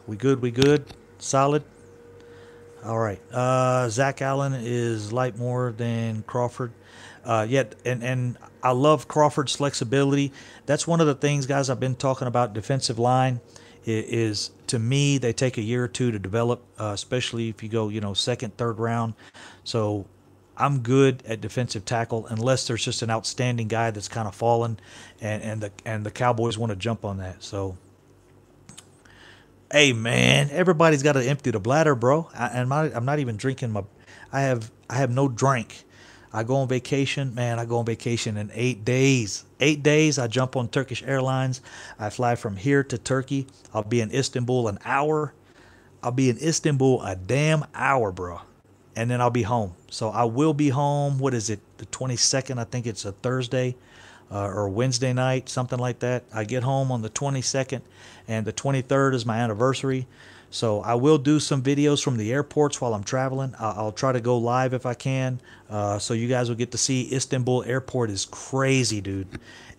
we good? We good? Solid. All right. Zach Allen is light more than Crawford. Yet, and I love Crawford's flexibility. That's one of the things, guys. I've been talking about defensive line. Is to me they take a year or two to develop, especially if you go second, third round. So I'm good at defensive tackle unless there's just an outstanding guy that's kind of fallen, and the Cowboys want to jump on that. So hey man, everybody's got to empty the bladder, bro. I'm not even drinking my. I have no drink. I go on vacation, man. I go on vacation in 8 days. 8 days. I jump on Turkish Airlines. I fly from here to Turkey. I'll be in Istanbul an hour. I'll be in Istanbul a damn hour, bro. And then I'll be home. So I will be home. What is it? The 22nd. I think it's a Thursday or Wednesday night, something like that. I get home on the 22nd, and the 23rd is my anniversary. So I will do some videos from the airports while I'm traveling. I'll try to go live if I can, so you guys will get to see. Istanbul airport is crazy, dude.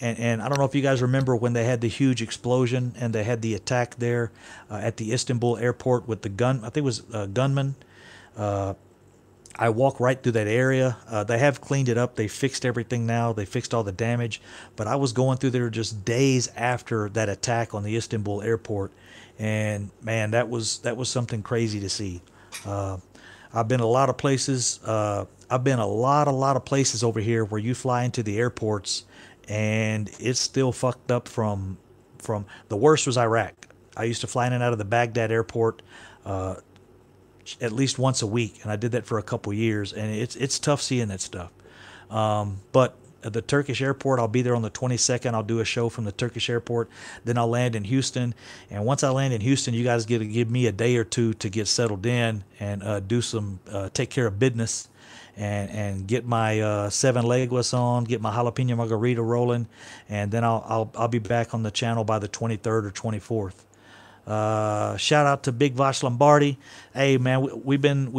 And I don't know if you guys remember when they had the huge explosion and they had the attack there at the Istanbul airport with the gun. I think it was a gunman. I walk right through that area. They have cleaned it up. They fixed everything now. They fixed all the damage. But I was going through there just days after that attack on the Istanbul airport, and man, that was something crazy to see. Uh, I've been a lot of places. I've been a lot of places over here where you fly into the airports, and it's still fucked up from the worst was Iraq. I used to fly in and out of the Baghdad airport. Uh, at least once a week, and I did that for a couple years, and it's tough seeing that stuff. But at the Turkish airport, I'll be there on the 22nd. I'll do a show from the Turkish airport. Then I'll land in Houston, and once I land in Houston, you guys get to give me a day or two to get settled in and take care of business. and get my seven leguas on, get my jalapeno margarita rolling, and then I'll be back on the channel by the 23rd or 24th. Shout out to Big Voch Lombardi. Hey man, we've been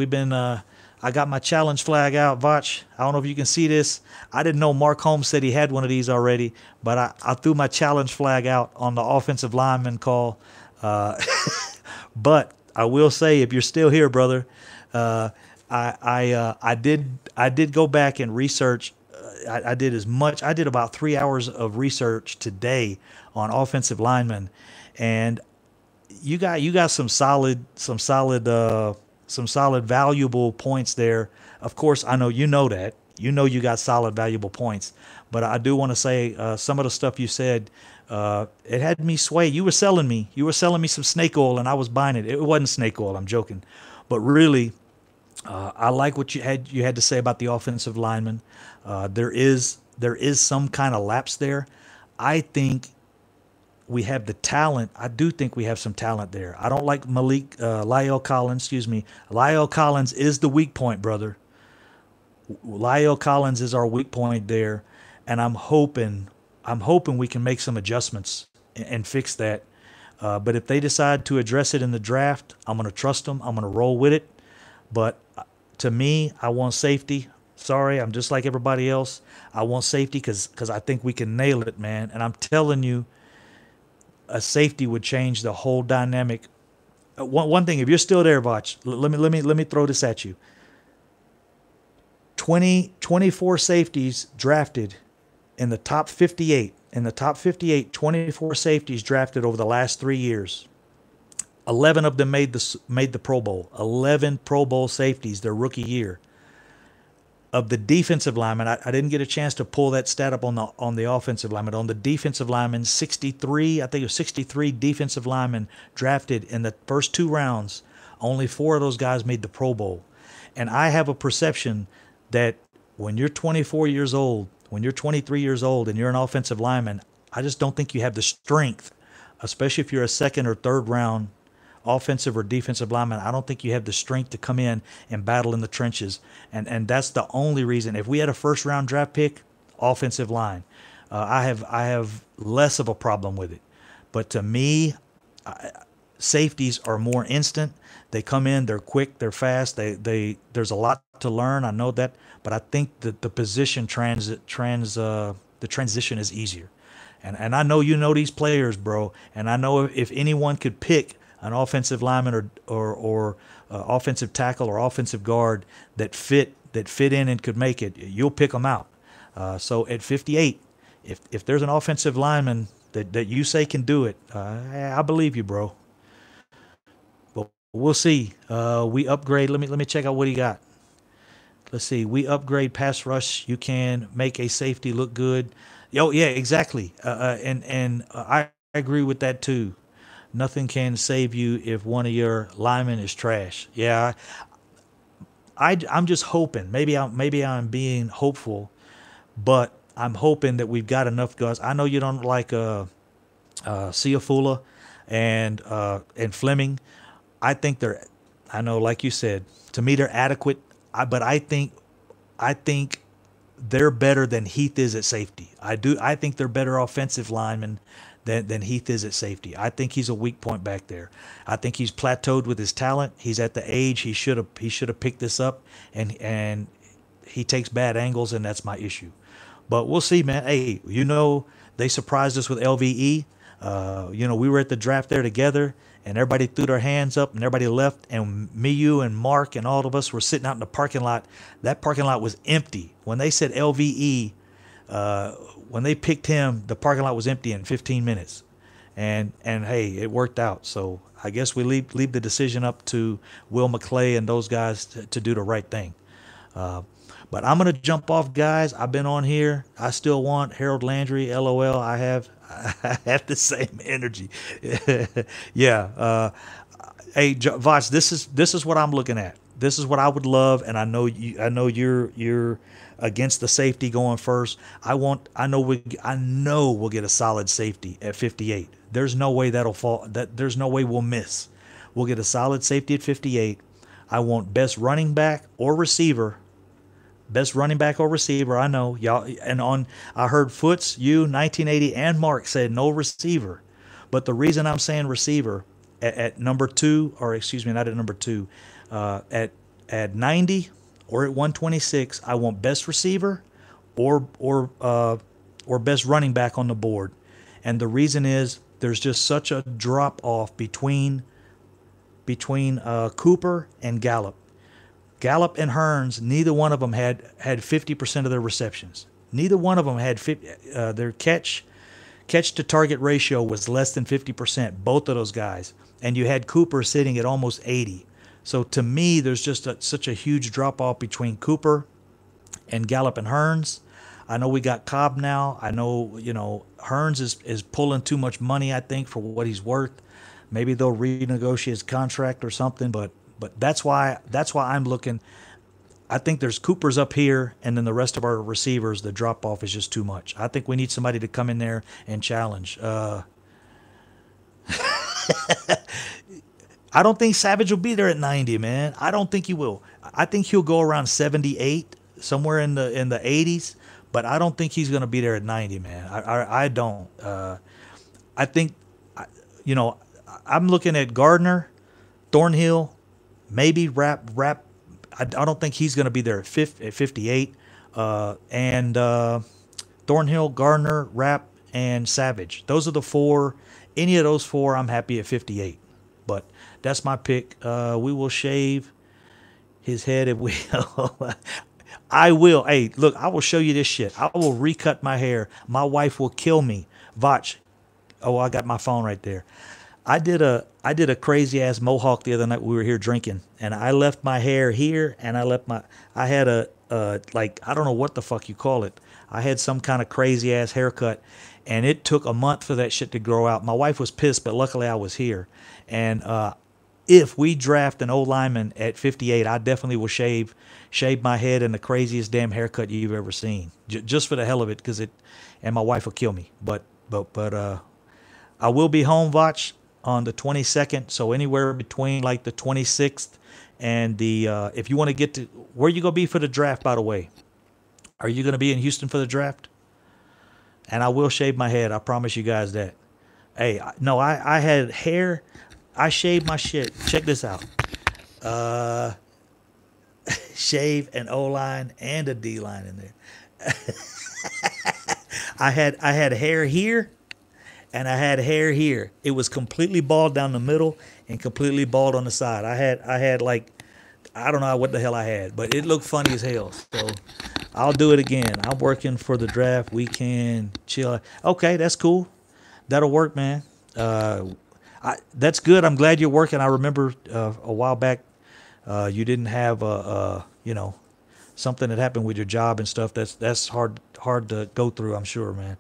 I got my challenge flag out, Voch. I don't know if you can see this. I didn't know Mark Holmes said he had one of these already, but I threw my challenge flag out on the offensive lineman call. But I will say, if you're still here, brother, I did go back and research. I did as much. I did about 3 hours of research today on offensive linemen, and you got some solid valuable points there. Of course, I know you know that. You got solid valuable points, but I do want to say some of the stuff you said. It had me sway. You were selling me. You were selling me some snake oil, and I was buying it. It wasn't snake oil. I'm joking, but really, I like what you had to say about the offensive lineman. There is some kind of lapse there. I think we have the talent. I do think we have some talent there. I don't like La'el Collins. Excuse me. La'el Collins is the weak point, brother. La'el Collins is our weak point there, and I'm hoping we can make some adjustments and fix that. But if they decide to address it in the draft, I'm going to trust them. I'm going to roll with it. But to me, I want safety. Sorry, I'm just like everybody else. I want safety because I think we can nail it, man. And I'm telling you, a safety would change the whole dynamic. One thing, if you're still there, Voch, let me throw this at you. 24 safeties drafted in the top 58. In the top 58, 24 safeties drafted over the last 3 years. 11 of them made the Pro Bowl. 11 Pro Bowl safeties their rookie year. Of the defensive linemen, I didn't get a chance to pull that stat up on the offensive linemen. On the defensive linemen, 63, I think it was 63 defensive linemen drafted in the first 2 rounds. Only 4 of those guys made the Pro Bowl. And I have a perception that when you're 24 years old, when you're 23 years old and you're an offensive lineman, I just don't think you have the strength, especially if you're a second or third round offensive or defensive lineman. I don't think you have the strength to come in and battle in the trenches. And that's the only reason. If we had a first round draft pick, offensive line, I have less of a problem with it. But to me, safeties are more instant. They come in, they're quick, they're fast. There's a lot to learn. I know that, but I think that the position the transition is easier. And I know you know these players, bro. And I know if anyone could pick an offensive lineman or offensive tackle or offensive guard that fit in and could make it, you'll pick them out. So at 58, if there's an offensive lineman that you say can do it, I believe you, bro. But we'll see. We upgrade. Let me check out what he got. Let's see. We upgrade pass rush. You can make a safety look good. Oh yeah, exactly. And I agree with that too. Nothing can save you if one of your linemen is trash. Yeah, I'm just hoping. Maybe I'm being hopeful, but I'm hoping that we've got enough guys. I know you don't like Ciafula and Fleming. I think I know, like you said, to me they're adequate. But I think they're better than Heath is at safety. I think they're better offensive linemen than Heath is at safety. I think he's a weak point back there. I think he's plateaued with his talent. He's at the age he should have picked this up, and he takes bad angles, and that's my issue. But we'll see, man. Hey, they surprised us with LVE. We were at the draft there together, and everybody threw their hands up, and everybody left, and me, you, and Mark, and all of us were sitting out in the parking lot. That parking lot was empty. When they said LVE, when they picked him, the parking lot was empty in 15 minutes. And hey, it worked out. So I guess we leave the decision up to Will McClay and those guys to do the right thing. But I'm going to jump off, guys. I've been on here. I still want Harold Landry, LOL. I have the same energy. Yeah. Hey, Voch, this is what I'm looking at. This is what I would love, and I know you're against the safety going first. I know we'll get a solid safety at 58. There's no way that'll fall. There's no way we'll miss. We'll get a solid safety at 58. I want best running back or receiver. best running back or receiver. I know y'all. And on, I heard Foots, you, 1980, and Mark said no receiver. But the reason I'm saying receiver at number two, or excuse me, not at number two, at 90 or at 126, I want best receiver or best running back on the board. And the reason is there's just such a drop off between Cooper and Gallup. Gallup and Hearns, neither one of them had 50% of their receptions. Neither one of them had 50, their catch to target ratio was less than 50%. Both of those guys, and you had Cooper sitting at almost 80. So to me, there's just such a huge drop off between Cooper and Gallup and Hearns. I know we got Cobb now. I know Hearns is pulling too much money, I think, for what he's worth. Maybe they'll renegotiate his contract or something, but that's why I'm looking. I think there's Cooper's up here, and then the rest of our receivers, the drop off is just too much. I think we need somebody to come in there and challenge. I don't think Savage will be there at 90, man. I don't think he will. I think he'll go around 78, somewhere in the 80s, but I don't think he's going to be there at 90, man. I don't. I think, I'm looking at Gardner, Thornhill, maybe Rap. I don't think he's going to be there at 58. And Thornhill, Gardner, Rap, and Savage. Those are the four. Any of those four, I'm happy at 58. But that's my pick. We will shave his head if we. I will. Hey, look, I will show you this shit. I will recut my hair. My wife will kill me. Vach. Oh, I got my phone right there. I did a crazy ass mohawk the other night. We were here drinking, and I left my hair here, and I had a I don't know what the fuck you call it. I had some kind of crazy ass haircut, and it took a month for that shit to grow out. My wife was pissed, but luckily I was here. And if we draft an old lineman at 58, I definitely will shave my head in the craziest damn haircut you've ever seen, just for the hell of it, and my wife will kill me. But I will be home, Vach, on the 22nd, so anywhere between like the 26th and the if you want to get to where you gonna be for the draft, by the way, are you gonna be in Houston for the draft? And I will shave my head, I promise you guys that. Hey, no, I had hair, I shaved my shit. Check this out. Shave an O-line and a D-line in there. I had hair here, and I had hair here. It was completely bald down the middle and completely bald on the side. I had like, I don't know what the hell I had, but it looked funny as hell. So I'll do it again. I'm working for the draft. We can chill. Okay, that's cool. That'll work, man. That's good. I'm glad you're working. I remember a while back you didn't have something that happened with your job and stuff. That's hard to go through, I'm sure, man.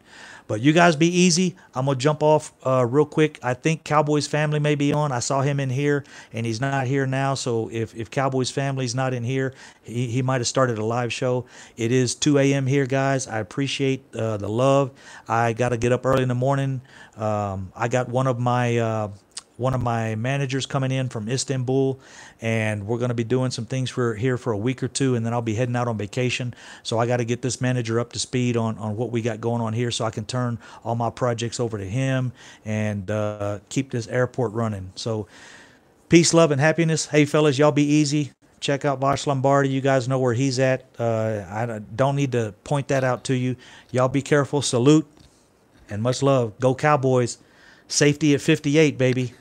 But you guys be easy. I'm going to jump off real quick. I think Cowboys Family may be on. I saw him in here, and he's not here now. So if Cowboys Family's not in here, he might have started a live show. It is 2 a.m. here, guys. I appreciate the love. I got to get up early in the morning. I got one of my managers coming in from Istanbul, and we're going to be doing some things here for a week or two, and then I'll be heading out on vacation. So I got to get this manager up to speed on what we got going on here, so I can turn all my projects over to him and keep this airport running. So peace, love, and happiness. Hey, fellas, y'all be easy. Check out Bosch Lombardi. You guys know where he's at. I don't need to point that out to you. Y'all be careful. Salute and much love. Go Cowboys. Safety at 58, baby.